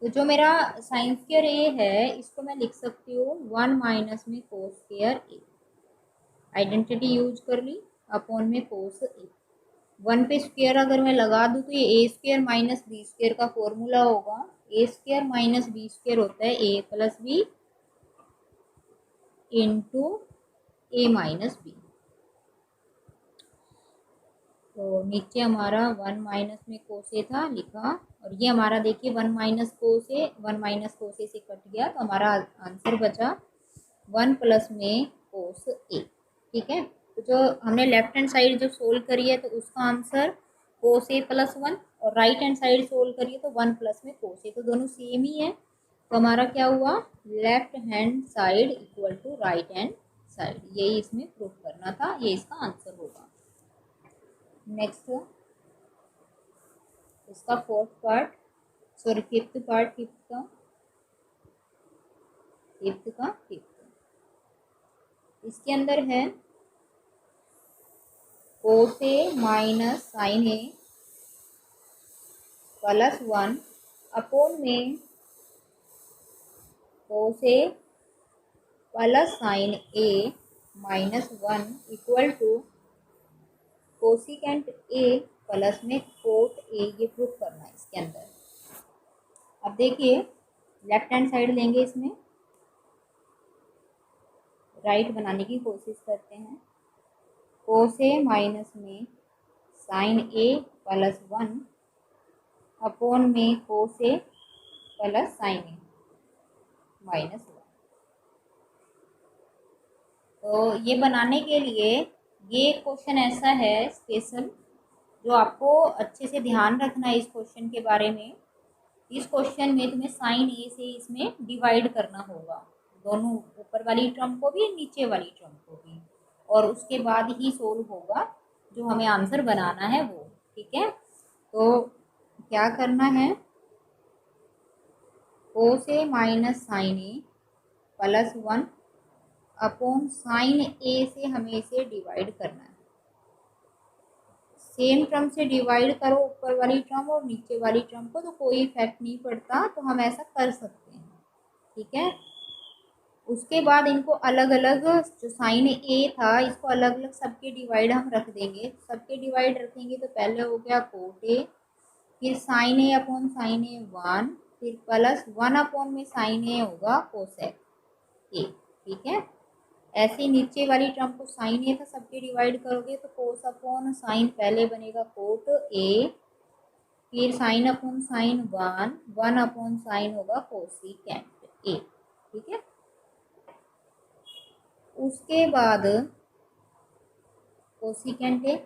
तो जो मेरा साइन स्क्वायर ए है इसको मैं लिख सकती हूँ वन माइनस में कोस स्क्वायर ए, आइडेंटिटी यूज कर ली, अपॉन में कोस ए। वन पे स्क्वायर अगर मैं लगा दूँ तो ये A square minus B square का फॉर्मूला होगा। ए स्क्वायर माइनस बी स्क्वायर होता है ए plus B into A minus B. तो नीचे हमारा वन माइनस में कोस ए था लिखा, और ये हमारा देखिए वन माइनस कोस ए से कट गया, तो हमारा आंसर बचा वन प्लस में कोस ए। ठीक है, तो जो हमने लेफ्ट हैंड साइड जो सोल्व करी है तो उसका answer cos A plus one, और राइट हैंड साइड सोल्व करिए तो वन प्लस में कोस ए, तो दोनों सेम ही है। तो हमारा क्या हुआ, left hand side equal to right hand side, यही इसमें प्रूफ करना था, ये इसका आंसर होगा। नेक्स्ट इसका fourth part, sorry fifth part, fifth का इसके अंदर है cos A minus sine A plus one upon में cos A plus sine A minus one equal to cosecant A plus में कोट ए, ये प्रूफ करना है इसके अंदर। अब देखिए लेफ्ट हैंड साइड लेंगे, इसमें राइट बनाने की कोशिश करते हैं। कोस ए माइनस में sine A plus one upon में cos A plus sine A minus one. तो ये बनाने के लिए ये क्वेश्चन ऐसा है स्पेशल, जो आपको अच्छे से ध्यान रखना है इस क्वेश्चन के बारे में। इस क्वेश्चन में तुम्हें साइन ए से इसमें डिवाइड करना होगा, दोनों ऊपर वाली टर्म को भी नीचे वाली टर्म को भी, और उसके बाद ही सोल्व होगा जो हमें आंसर बनाना है वो। ठीक है, तो क्या करना है, cos A minus sine A plus one upon sine ए से हमें इसे डिवाइड करना है। सेम टर्म से डिवाइड करो ऊपर वाली टर्म और नीचे वाली टर्म को, तो कोई इफेक्ट नहीं पड़ता, तो हम ऐसा कर सकते हैं। ठीक है, उसके बाद इनको अलग अलग, जो साइन ए था इसको अलग अलग सबके डिवाइड हम रख देंगे। सबके डिवाइड रखेंगे तो पहले हो गया कोट ए, फिर sign A upon sine A one, फिर प्लस वन अपॉन में साइन ए होगा कोसेक ए। ठीक है, ऐसे नीचे वाली टर्म को साइन ए था सबके डिवाइड करोगे तो कोस अपॉन साइन पहले बनेगा कोट ए, फिर sine upon sine one, one upon sine होगा कोसिकेंट ए। ठीक है, उसके बाद कोसिकेंट ए,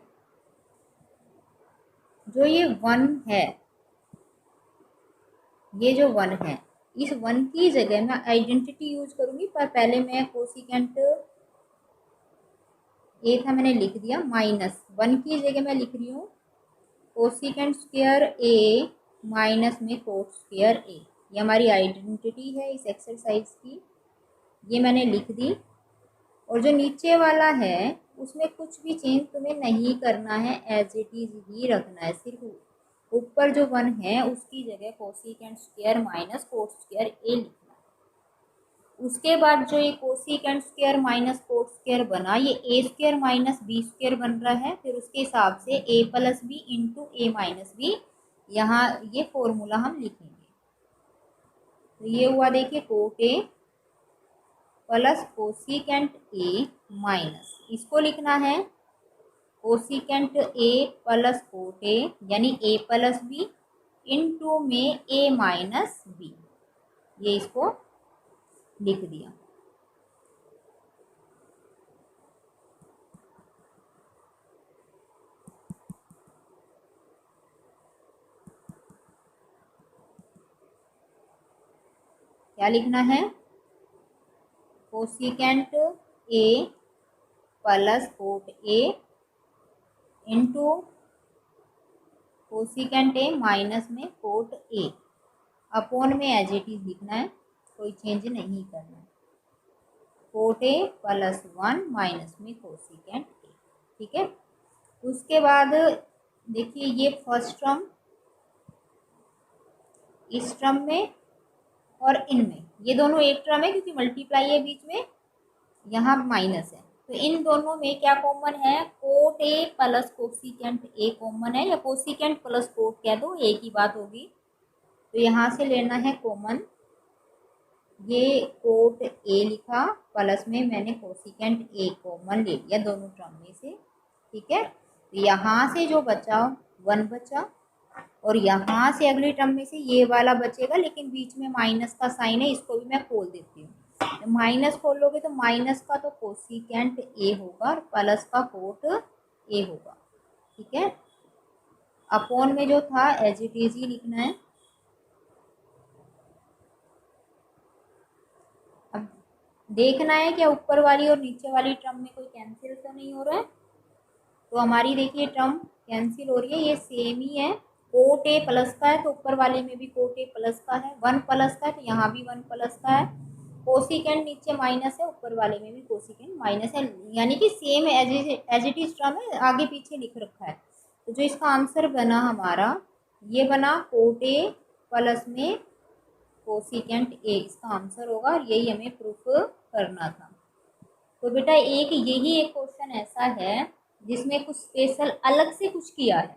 जो ये वन है, ये जो वन है इस 1 की जगह मैं आइडेंटिटी यूज करूंगी, पर पहले मैं कोसिकेंट ए था मैंने लिख दिया, -1 की जगह मैं लिख रही हूँ कोसिकेंट स्क्वायर ए माइनस में कोट स्क्वायर ए। ये हमारी आइडेंटिटी है इस एक्सरसाइज की, ये मैंने लिख दी। और जो नीचे वाला है उसमें कुछ भी चेंज तुम्हें नहीं करना है, एज इट इज ही रखना है। सिर्फ ऊपर जो 1 है उसकी जगह cosecant square minus cot square A लिखना है। उसके बाद जो ये cosecant square minus cot square बना, ये A square minus B square बन रहा है। फिर उसके हिसाब से A plus B into A minus B, यहाँ ये फॉर्मूला हम लिखेंगे। तो ये हुआ देखिए cot A plus cosecant A minus, इसको लिखना है cosecant A plus cot A, यानी ए प्लस बी इंटू में ए माइनस बी, ये इसको लिख दिया। क्या लिखना है, cosecant A plus cot A into cosecant A minus में कोट ए, अपॉन में एज इट इज लिखना है, कोई चेंज नहीं करना है। कोट ए प्लस 1 माइनस में कोसिकेंट ए, ठीक है। उसके बाद देखिए ये फर्स्ट टर्म इस टर्म में और इनमें, ये दोनों एक टर्म है क्योंकि मल्टीप्लाई है बीच में, यहाँ माइनस है। तो इन दोनों में क्या कॉमन है, coat A plus cosecant A common है, या कोसिकेंट प्लस कोट कह दो, एक ही बात होगी। तो यहाँ से लेना है कॉमन, ये कोट ए लिखा, प्लस में मैंने कोसिकेंट ए कॉमन ले लिया दोनों टर्म में से, ठीक है। तो यहाँ से जो बचा 1 बचा, और यहाँ से अगली टर्म में से ये वाला बचेगा, लेकिन बीच में माइनस का साइन है, इसको भी मैं खोल देती हूँ। तो माइनस खोलोगे तो माइनस का तो कोसिकेंट ए होगा और प्लस का कोट ए होगा, ठीक है। अपॉन में जो था एज इट इज ही लिखना है। अब देखना है क्या ऊपर वाली और नीचे वाली टर्म में कोई कैंसिल तो नहीं हो रहा है। तो हमारी देखिए टर्म कैंसिल हो रही है, ये सेम ही है। कोट ए प्लस का है तो ऊपर वाले में भी कोट ए प्लस का है, 1 प्लस का है तो यहाँ भी 1 प्लस का है। कोसिकेंट नीचे माइनस है, ऊपर वाले में भी कोसिकेंट माइनस है, यानी कि same as it is term है, आगे पीछे लिख रखा है। तो जो इसका आंसर बना हमारा, ये बना कोट ए प्लस में कोसिकेंट ए, इसका आंसर होगा, और यही हमें प्रूफ करना था। तो बेटा यही एक क्वेश्चन ऐसा है जिसमें कुछ स्पेशल अलग से कुछ किया है,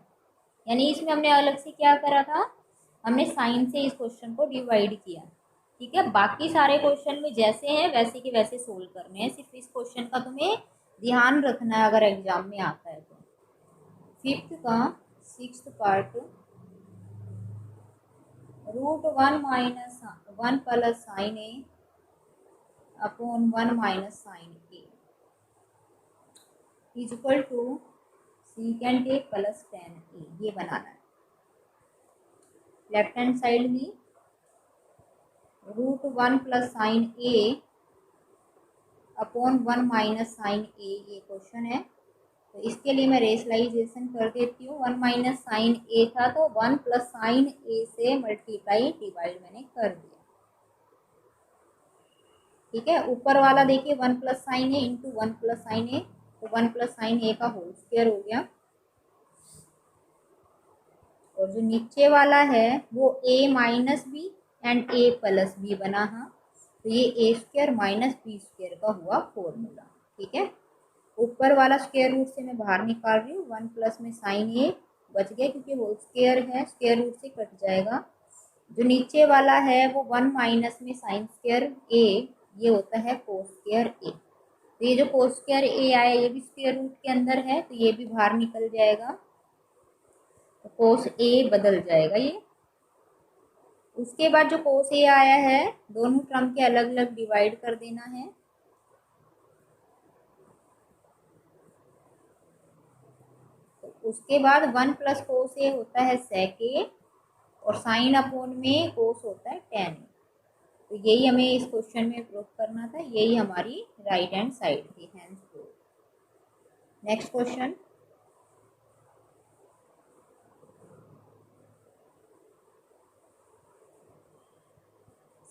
यानी इसमें हमने अलग से क्या करा था, हमने साइन से इस क्वेश्चन को डिवाइड किया, ठीक है। बाकी सारे क्वेश्चन में जैसे हैं वैसे के वैसे सोल्व करने हैं, सिर्फ इस क्वेश्चन का तुम्हें ध्यान रखना है अगर एग्जाम में आता है तो। 5th का 6th part, √1 minus 1 plus sine A upon 1 minus sine A is equal to secant A plus tan A, ये बनाना है। लेफ्ट हैंड साइड में √1 plus sine A upon 1 minus sine A, ये क्वेश्चन है। तो इसके लिए मैं रेशनलाइजेशन कर देती हूँ। 1 माइनस साइन ए था तो 1 प्लस साइन ए से मल्टीप्लाई डिवाइड मैंने कर दिया, ठीक है। ऊपर वाला देखिए 1 plus sine A into 1 plus sine ए, तो 1 प्लस साइन ए का होल स्क्वायर हो गया। और जो नीचे वाला है वो A minus B and A plus B बना, हाँ, तो ये A square minus B square का हुआ फॉर्मूला, ठीक है। ऊपर वाला स्क्वायर रूट से मैं बाहर निकाल रही हूँ, 1 प्लस में साइन ए बच गया क्योंकि होल स्क्वायर है, स्क्वायर रूट से कट जाएगा। जो नीचे वाला है वो 1 माइनस में साइन स्क्वायर ए, ये होता है कोस स्क्वायर ए। तो ये जो कोस स्क्वायर ए आया ये भी स्क्वायर रूट के अंदर है, तो ये भी बाहर निकल जाएगा, तो कोस ए बदल जाएगा ये। उसके बाद जो कोस ए आया है दोनों टर्म के अलग अलग डिवाइड कर देना है। तो उसके बाद 1 प्लस कोस ए होता है सेक ए, और साइन अपॉन में कोस होता है टेन ए। तो यही हमें इस क्वेश्चन में प्रूव करना था, यही हमारी राइट हैंड साइड थी, hand prove. Next question,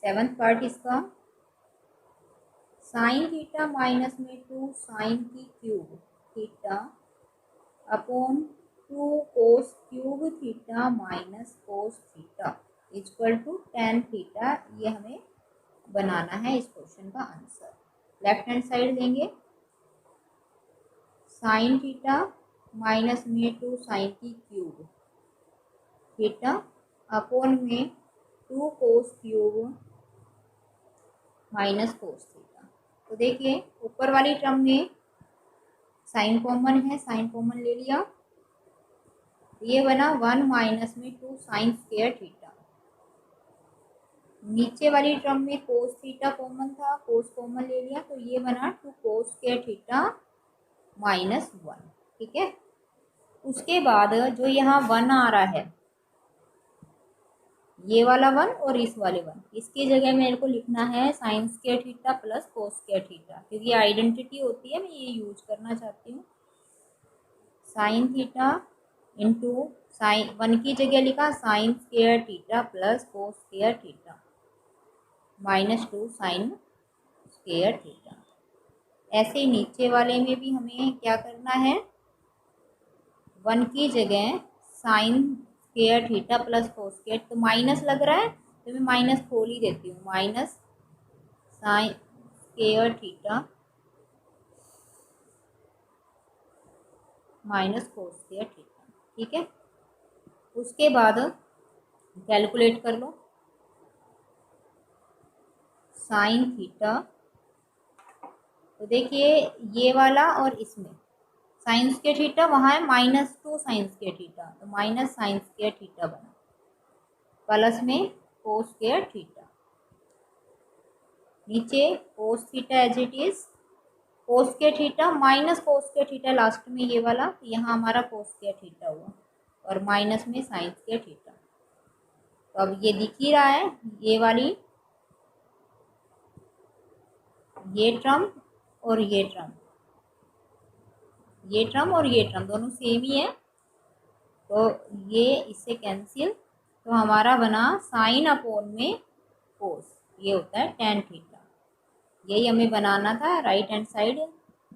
seventh part इसका, साइन थीटा माइनस में 2 साइन की cube theta upon 2 cos cube theta minus cos theta equal to tan theta, ये हमें बनाना है इस क्वेश्चन का आंसर। लेफ्ट हैंड साइड लेंगे, साइन थीटा माइनस में 2 साइन की क्यूब थीटा अपॉन में 2 cos cube minus cos theta. तो देखिए ऊपर वाली टर्म में साइन कॉमन है, साइन कॉमन ले लिया, ये बना 1 माइनस में 2 साइन स्क्वायर थीटा। नीचे वाली टर्म में कोस थीटा कॉमन था, कोस कॉमन ले लिया, तो ये बना 2 कोस स्क्वायर थीटा माइनस 1। ठीक है, उसके बाद जो यहाँ 1 आ रहा है, ये वाला 1 और इस वाले 1, इसकी जगह मेरे को लिखना है sign square theta plus cos square theta, क्योंकि आइडेंटिटी होती है, मैं ये यूज करना चाहती हूँ। साइन थीटा इंटू साइन 1 की जगह लिखा sign square theta plus cos square theta minus 2 sine square theta. ऐसे ही नीचे वाले में भी हमें क्या करना है, 1 की जगह sign square theta plus cos square, तो माइनस लग रहा है तो मैं माइनस खोल ही देती हूँ, minus sine square theta minus cos square theta. ठीक है, उसके बाद कैलकुलेट कर लो, साइन थीटा, तो देखिए ये वाला और इसमें साइन स्क्वायर थीटा वहाँ है माइनस 2 साइन स्क्वायर थीटा, तो माइनस साइन स्क्वायर थीटा बना, प्लस में कोस स्क्वायर थीटा, नीचे cos theta as it is, cos square theta minus cos square theta last में ये वाला, तो यहाँ हमारा कोस स्क्वायर थीटा हुआ और माइनस में साइन स्क्वायर थीटा। तो अब ये दिख ही रहा है, ये वाली ये टर्म और ये टर्म, ये टर्म और ये टर्म दोनों सेम ही है, तो ये इससे कैंसिल, तो हमारा बना साइन अपॉन में कोस, ये होता है टेन थीटा। यही हमें बनाना था, राइट हैंड साइड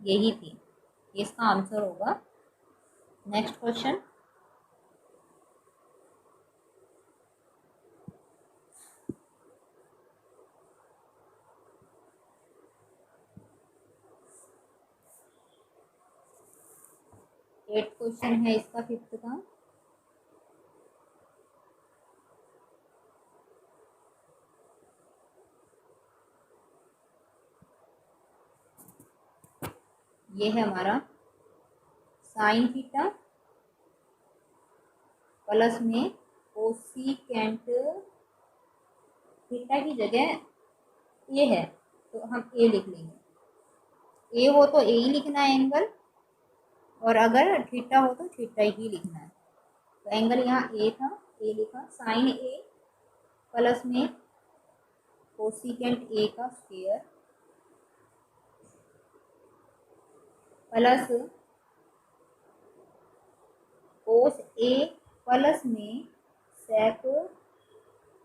यही थी, इसका आंसर होगा। नेक्स्ट क्वेश्चन, एट क्वेश्चन है इसका, फिफ्थ का। ये है हमारा साइन थीटा प्लस में कोसिकेंट थीटा की जगह ये है, तो हम ए लिख लेंगे, ए हो तो ए ही लिखना है एंगल, और अगर थीटा हो तो थीटा ही लिखना है। तो एंगल यहाँ ए था, ए लिखा, साइन ए प्लस में कोसिकेंट ए का square plus cos A plus में सेक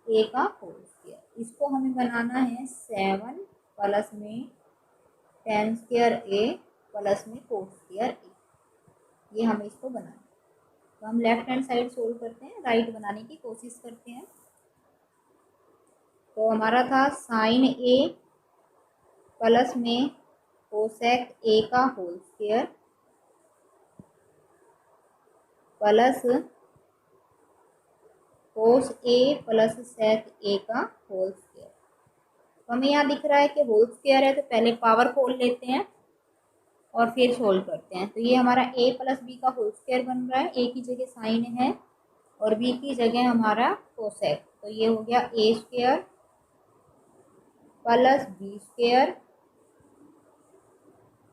ए का होल स्क्वायर, इसको हमें बनाना है 7 प्लस में टेन स्क्वायर ए प्लस में कोस स्क्वायर ए, ये हमें इसको बनाना है। तो हम लेफ्ट हैंड साइड सोल्व करते हैं, राइट बनाने की कोशिश करते हैं। तो हमारा था साइन ए प्लस में कोसेक ए का whole square plus cos A plus sec ए का होल स्क्वायर। तो हमें यहाँ दिख रहा है कि होल स्क्वायर है, तो पहले पावर खोल लेते हैं और फिर सोल्व करते हैं। तो ये हमारा ए प्लस बी का होल स्क्वायर बन रहा है, ए की जगह साइन है और बी की जगह हमारा कोसेक, तो ये हो गया A square plus B square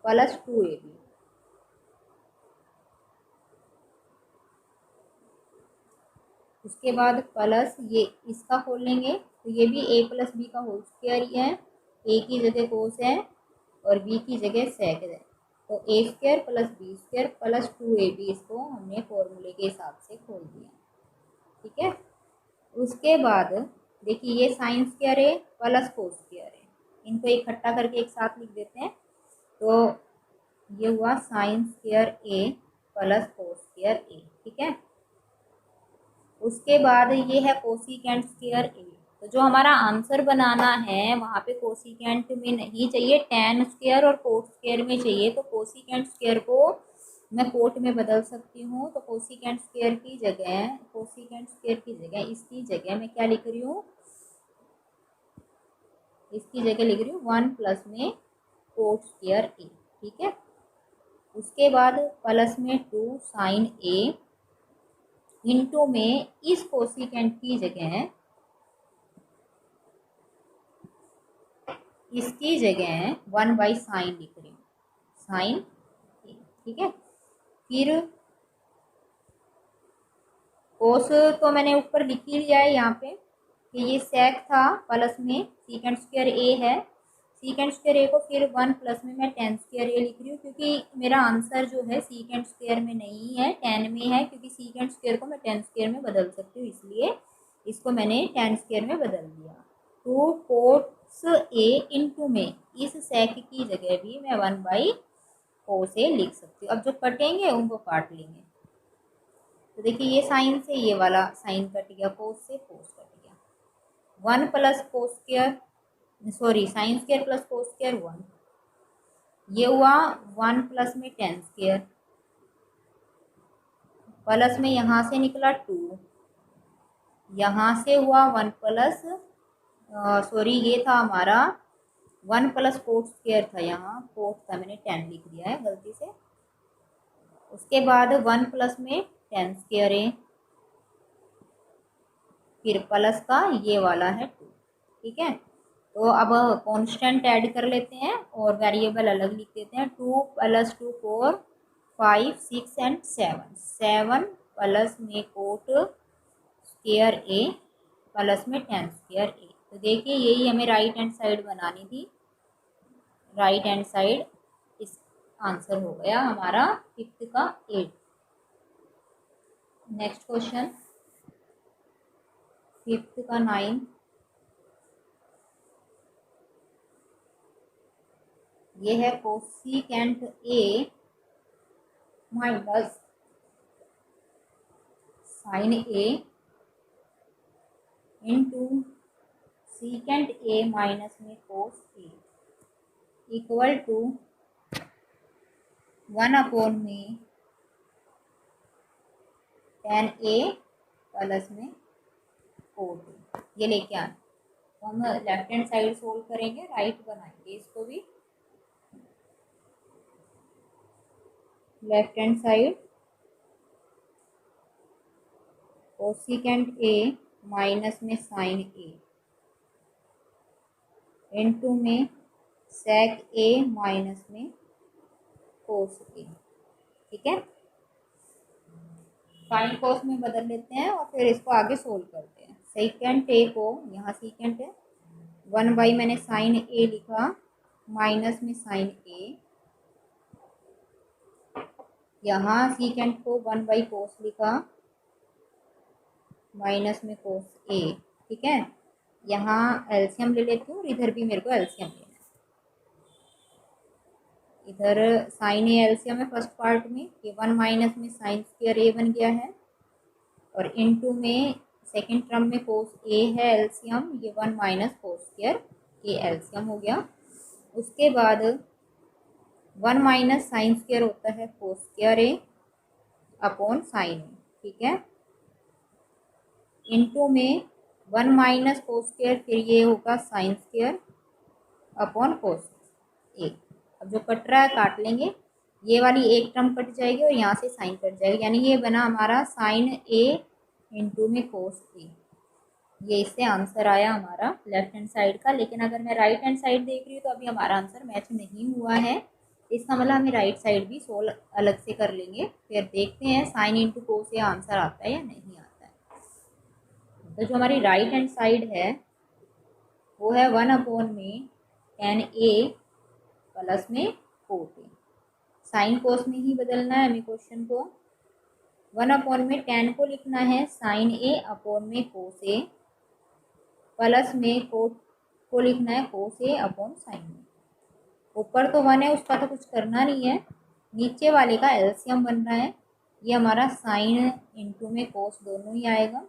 plus 2ab। उसके बाद प्लस ये इसका खोल लेंगे तो ये भी ए प्लस बी का होल स्क्वायर ही है। ए की जगह कोस है और बी की जगह सेक है, तो A square plus B square plus 2ab, इसको हमने फॉर्मूले के हिसाब से खोल दिया। ठीक है, उसके बाद देखिए ये साइन स्क्वायर है प्लस कोस स्क्वायर है, इनको इकट्ठा करके एक साथ लिख देते हैं। तो ये हुआ sign square A plus cos square A. ठीक है, उसके बाद ये है कोसिकेंट स्क्वायर ए। तो जो हमारा आंसर बनाना है वहाँ पे कोसिकेंट में नहीं चाहिए, टेन स्क्वायर और कोट स्क्वायर में चाहिए। तो कोसिकेंट स्क्वायर को मैं कोट में बदल सकती हूँ। तो कोसिकेंट स्क्वायर की जगह इसकी जगह मैं क्या लिख रही हूँ, इसकी जगह लिख रही हूँ 1 प्लस में कोट स्क्वायर ए। ठीक है, उसके बाद प्लस में 2 साइन ए इंटू में इस कोसिकेंट की जगह इसकी जगह 1 बाई साइन लिख रही हूँ, साइन ए। ठीक है, फिर कोस तो मैंने ऊपर लिख ही लिया है यहाँ पे कि ये सेक था, प्लस में सीकेंट स्क्वायर ए है, सीकेंट स्क्वायर ए को फिर 1 प्लस में मैं टेन स्क्वायर ए लिख रही हूँ, क्योंकि मेरा आंसर जो है सीकेंट स्क्वायर में नहीं है, टेन में है, क्योंकि सीकेंट स्क्वायर को मैं टेन स्क्वायर में बदल सकती हूँ, इसलिए इसको मैंने टेन स्क्वायर में बदल दिया। तो कोस ए इंटू में इस सेक की जगह भी मैं 1 बाई कोस ए लिख सकती हूँ। अब जो कटेंगे उनको काट लेंगे। तो देखिए ये साइन से ये वाला साइन कट गया, कोस से कोस कट गया। 1 plus cos square sorry sine square plus cos square 1, ये हुआ 1 प्लस में टेन स्क्वायर, प्लस में यहाँ से निकला 2, यहाँ से हुआ 1 प्लस सॉरी ये था हमारा 1 प्लस कोट स्क्वायर था, यहाँ कोट था मैंने 10 लिख दिया है गलती से। उसके बाद 1 प्लस में टेन स्क्वायर है, फिर प्लस का ये वाला है 2। ठीक है, तो अब कांस्टेंट ऐड कर लेते हैं और वेरिएबल अलग लिख देते हैं। 2 प्लस 2 4 5 6 एंड 7 प्लस में कोट स्क्वायर ए प्लस में टेन स्क्वायर ए। तो देखिए यही हमें राइट हैंड साइड बनानी थी, राइट हैंड साइड इस आंसर हो गया हमारा 5th का 8। नेक्स्ट क्वेश्चन 5th का 9। ये है cosecant A minus sine A into secant A minus में cos A equal to 1 upon में टेन ए प्लस में कोट। ये लेके आना, तो हम लेफ्ट हैंड साइड सोल्व करेंगे, राइट बनाएंगे इसको भी। Left hand side cosecant A minus में साइन ए इंटू में सेक ए माइनस में कोस ए। ठीक है, साइन कोस में बदल लेते हैं और फिर इसको आगे सोल्व करते हैं। सेकेंट ए को यहाँ सीकेंट है 1 बाई मैंने साइन ए लिखा माइनस में साइन ए, यहाँ सीकेंट को 1 बाई कोस लिखा माइनस में कोस ए। ठीक है, यहाँ एलसीएम ले लेती हूँ और इधर भी मेरे को एलसीएम लेना है। इधर साइन ए एलसीएम है फर्स्ट पार्ट में, ये 1 माइनस में साइन स्क्वायर ए बन गया है, और इनटू में सेकेंड टर्म में कोस ए है एलसीएम, ये 1 minus cos square A LCM हो गया। उसके बाद 1 माइनस साइन स्क्वायर होता है कोस स्क्वायर ए अपॉन साइन ए। ठीक है, इनटू में 1 माइनस कोस स्क्वायर, फिर ये होगा साइन स्क्वायर अपॉन कोस ए। अब जो कट रहा है काट लेंगे, ये वाली एक टर्म कट जाएगी और यहाँ से साइन कट जाएगी, यानी ये बना हमारा साइन ए इंटू में कोस ए। ये इससे आंसर आया हमारा लेफ्ट हैंड साइड का। लेकिन अगर मैं राइट हैंड साइड देख रही हूँ तो अभी हमारा आंसर मैच नहीं हुआ है, इसका मतलब हमें राइट साइड भी सोल्व अलग से कर लेंगे, फिर देखते हैं sign into cos A answer आता है या नहीं आता है। तो जो हमारी राइट हैंड साइड है वो है 1/में tan A प्लस में cot A। साइन कोस में ही बदलना है हमें क्वेश्चन को। 1/में tan को लिखना है sin A/में cos A प्लस में cot को लिखना है cos A/sin A। ऊपर तो 1 है, उसका तो कुछ करना नहीं है। नीचे वाले का एलसीएम बन रहा है, ये हमारा साइन इंटू में कोस दोनों ही आएगा।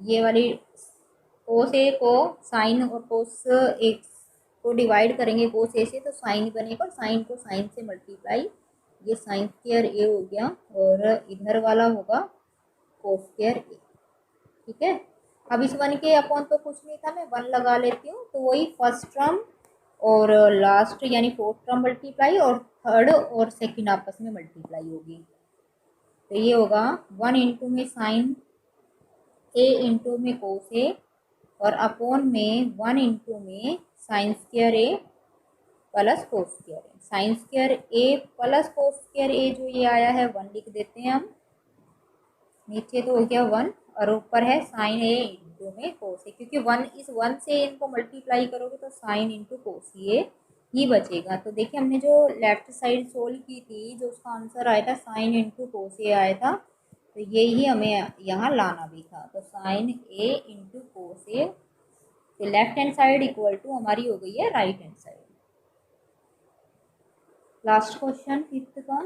ये वाली कोस ए को साइन और कोस ए को डिवाइड करेंगे कोस ए से तो साइन बनेगा, और साइन को साइन से मल्टीप्लाई, ये साइन स्क्वायर ए हो गया, और इधर वाला होगा कोस स्क्वायर ए। ठीक है, अब इस 1 के अपॉन तो कुछ नहीं था, मैं 1 लगा लेती हूँ, तो वही फर्स्ट टर्म और लास्ट यानी फोर्थ टर्म मल्टीप्लाई, और थर्ड और सेकंड आपस में मल्टीप्लाई होगी। तो ये होगा 1 इंटू में साइन ए इंटू में कोस ए, और अपॉन में 1 इंटू में sign square A plus cos square A. Sign square A plus cos square ए जो ये आया है 1 लिख देते हैं हम। नीचे तो हो गया 1, और ऊपर है साइन ए इंटू में कोस ए, क्योंकि 1 से इनको मल्टीप्लाई करोगे तो साइन इंटू कोस ए ही बचेगा। तो देखिए हमने जो लेफ्ट साइड सोल्व की थी, जो उसका आंसर आया था साइन इंटू कोस ए आया था, तो यही हमें यहाँ लाना भी था। तो sign A into cos a, तो left hand side equal to हमारी हो गई है right hand side. Last question 5th का,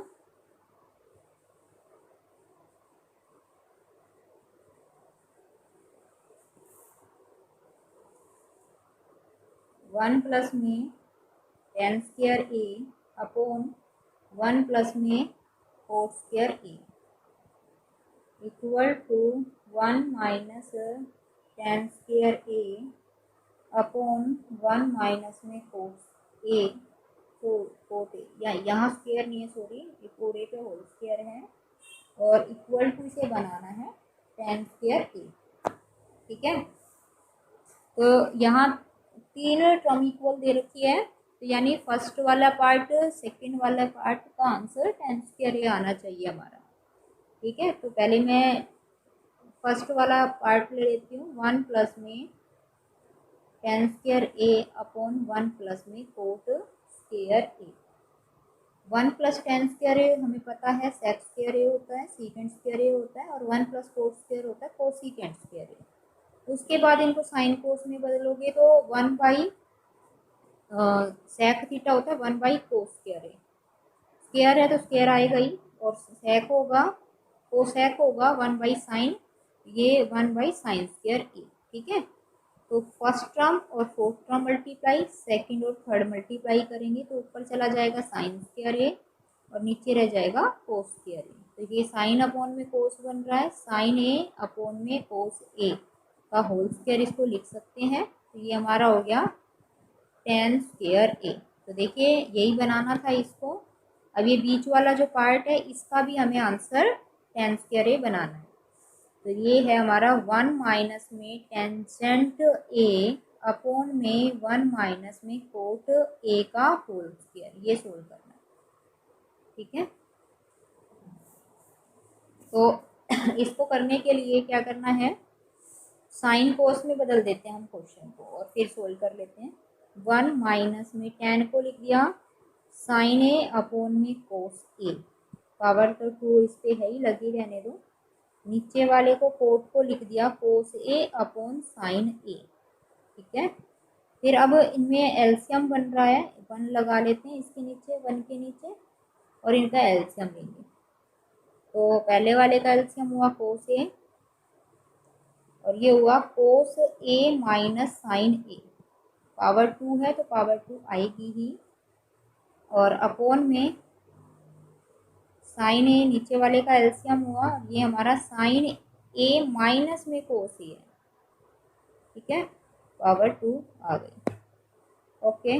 वन प्लस में tan स्क्वायर ए अपॉन 1 प्लस में cos square A equal to 1 minus tan square A upon 1 minus में cos a, तो cot ए, यहाँ स्क्वायर नहीं है, सॉरी, ये पूरे पे होल स्क्वायर है, और इक्वल टू से बनाना है tan स्क्वायर ए। ठीक है, तो यहाँ 3 टर्म इक्वल दे रखी है, तो यानी फर्स्ट वाला पार्ट सेकंड वाला पार्ट का आंसर tan स्क्वायर ए आना चाहिए हमारा। ठीक है, तो पहले मैं फर्स्ट वाला पार्ट ले लेती हूँ, 1 प्लस में tan स्क्वायर ए अपॉन 1 प्लस में कोट स्क्वायर ए। 1 प्लस tan स्क्वायर ए हमें पता है सेक स्क्वायर ए होता है, सीकेंड स्क्वायर ए होता है, और 1 प्लस कोट स्क्वायर होता है कोसिकेंड स्क्वायर ए। उसके बाद इनको साइन कोस में बदलोगे तो 1 बाई सेक थीटा होता है 1 बाई कोस स्क्वायर है। स्क्वायर है तो स्क्वायर आएगा ही, और सेक होगा कोसेक होगा 1 बाई साइन, ये 1 बाई साइन स्क्वायर ए। ठीक है, तो फर्स्ट टर्म और फोर्थ टर्म मल्टीप्लाई, सेकंड और थर्ड मल्टीप्लाई करेंगे तो ऊपर चला जाएगा साइन स्क्वायर ए, और नीचे रह जाएगा कोस स्क्वायर ए। तो ये साइन अपॉन में कोस बन रहा है, साइन ए अपॉन में कोस ए का होल स्क्वायर इसको लिख सकते हैं। तो ये हमारा हो गया tan स्क्वायर ए। तो देखिए यही बनाना था इसको। अब ये बीच वाला जो पार्ट है इसका भी हमें आंसर tan स्क्वायर ए बनाना है। तो ये है हमारा 1 माइनस में टेंजेंट ए अपॉन में 1 माइनस में कोट ए का होल स्क्वायर, ये सोल्व करना है। ठीक है, तो इसको करने के लिए क्या करना है, साइन कोस में बदल देते हैं हम क्वेश्चन को, और फिर सोल्व कर लेते हैं। 1 माइनस में tan को लिख दिया साइन ए अपॉन में कोस ए, पावर तो 2 इस पे है ही, लगी रहने दो। नीचे वाले को कोट को लिख दिया कोस ए अपॉन साइन ए। ठीक है, फिर अब इनमें एलसीएम बन रहा है, 1 लगा लेते हैं इसके नीचे, 1 के नीचे, और इनका एलसीएम लेंगे। तो पहले वाले का एलसीएम हुआ कोस ए, और ये हुआ कोस ए माइनस साइन ए, पावर 2 है तो पावर 2 आएगी ही, और अपॉन में साइन ए, नीचे वाले का एलसीएम हुआ, ये हमारा साइन ए माइनस में कोस ए है। ठीक है, पावर 2 आ गई। ओके,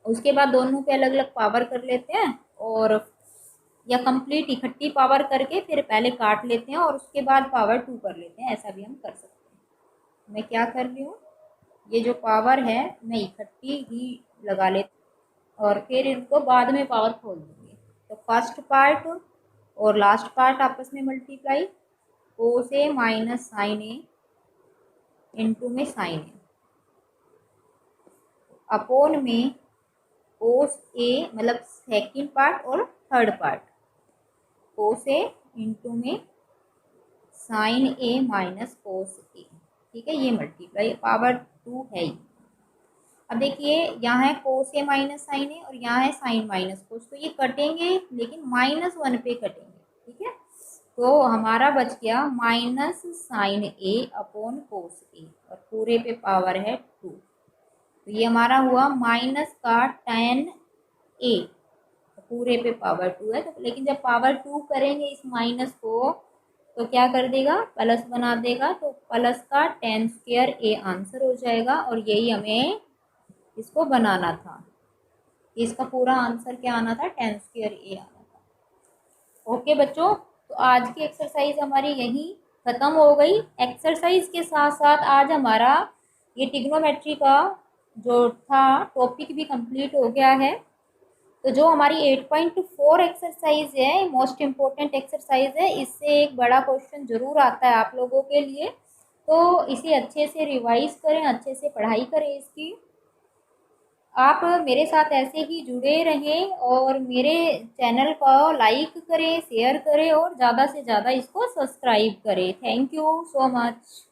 उसके बाद दोनों पे अलग अलग पावर कर लेते हैं, और या कंप्लीट इकट्ठी पावर करके फिर पहले काट लेते हैं और उसके बाद पावर 2 कर लेते हैं, ऐसा भी हम कर सकते हैं। मैं क्या कर रही हूँ, ये जो पावर है मैं इकट्ठी ही लगा लेती हूँ और फिर इनको बाद में पावर खोल दूँगी। तो फर्स्ट पार्ट और लास्ट पार्ट आपस में multiply, cos A minus sine a into में साइन ए, अपोन में कोस ए मतलब सेकंड पार्ट और third part, cos a into में sine A minus cos a, ठीक है, ये मल्टीप्लाई पावर 2 है ही। अब देखिए यहाँ है कोस ए माइनस साइन ए और यहाँ है साइन माइनस कोस, तो ये कटेंगे लेकिन -1 पे कटेंगे, ठीक है। तो हमारा बच गया minus sine A upon cos ए और पूरे पे पावर है 2, तो ये हमारा हुआ माइनस का tan ए, पूरे पे पावर 2 है, तो लेकिन जब पावर 2 करेंगे इस माइनस को तो क्या कर देगा, प्लस बना देगा, तो प्लस का tan स्क्वायर ए आंसर हो जाएगा। और यही हमें इसको बनाना था, इसका पूरा आंसर क्या आना था, tan स्क्वायर ए आना था। ओके बच्चों, तो आज की एक्सरसाइज हमारी यहीं ख़त्म हो गई। एक्सरसाइज के साथ साथ आज हमारा ये ट्रिग्नोमेट्री का जो था टॉपिक भी कंप्लीट हो गया है। तो जो हमारी 8.4 एक्सरसाइज है, मोस्ट इम्पोर्टेंट एक्सरसाइज है, इससे एक बड़ा क्वेश्चन जरूर आता है आप लोगों के लिए, तो इसे अच्छे से रिवाइज करें, अच्छे से पढ़ाई करें इसकी। आप मेरे साथ ऐसे ही जुड़े रहें और मेरे चैनल को लाइक करें, शेयर करें और ज़्यादा से ज़्यादा इसको सब्सक्राइब करें। Thank you so much.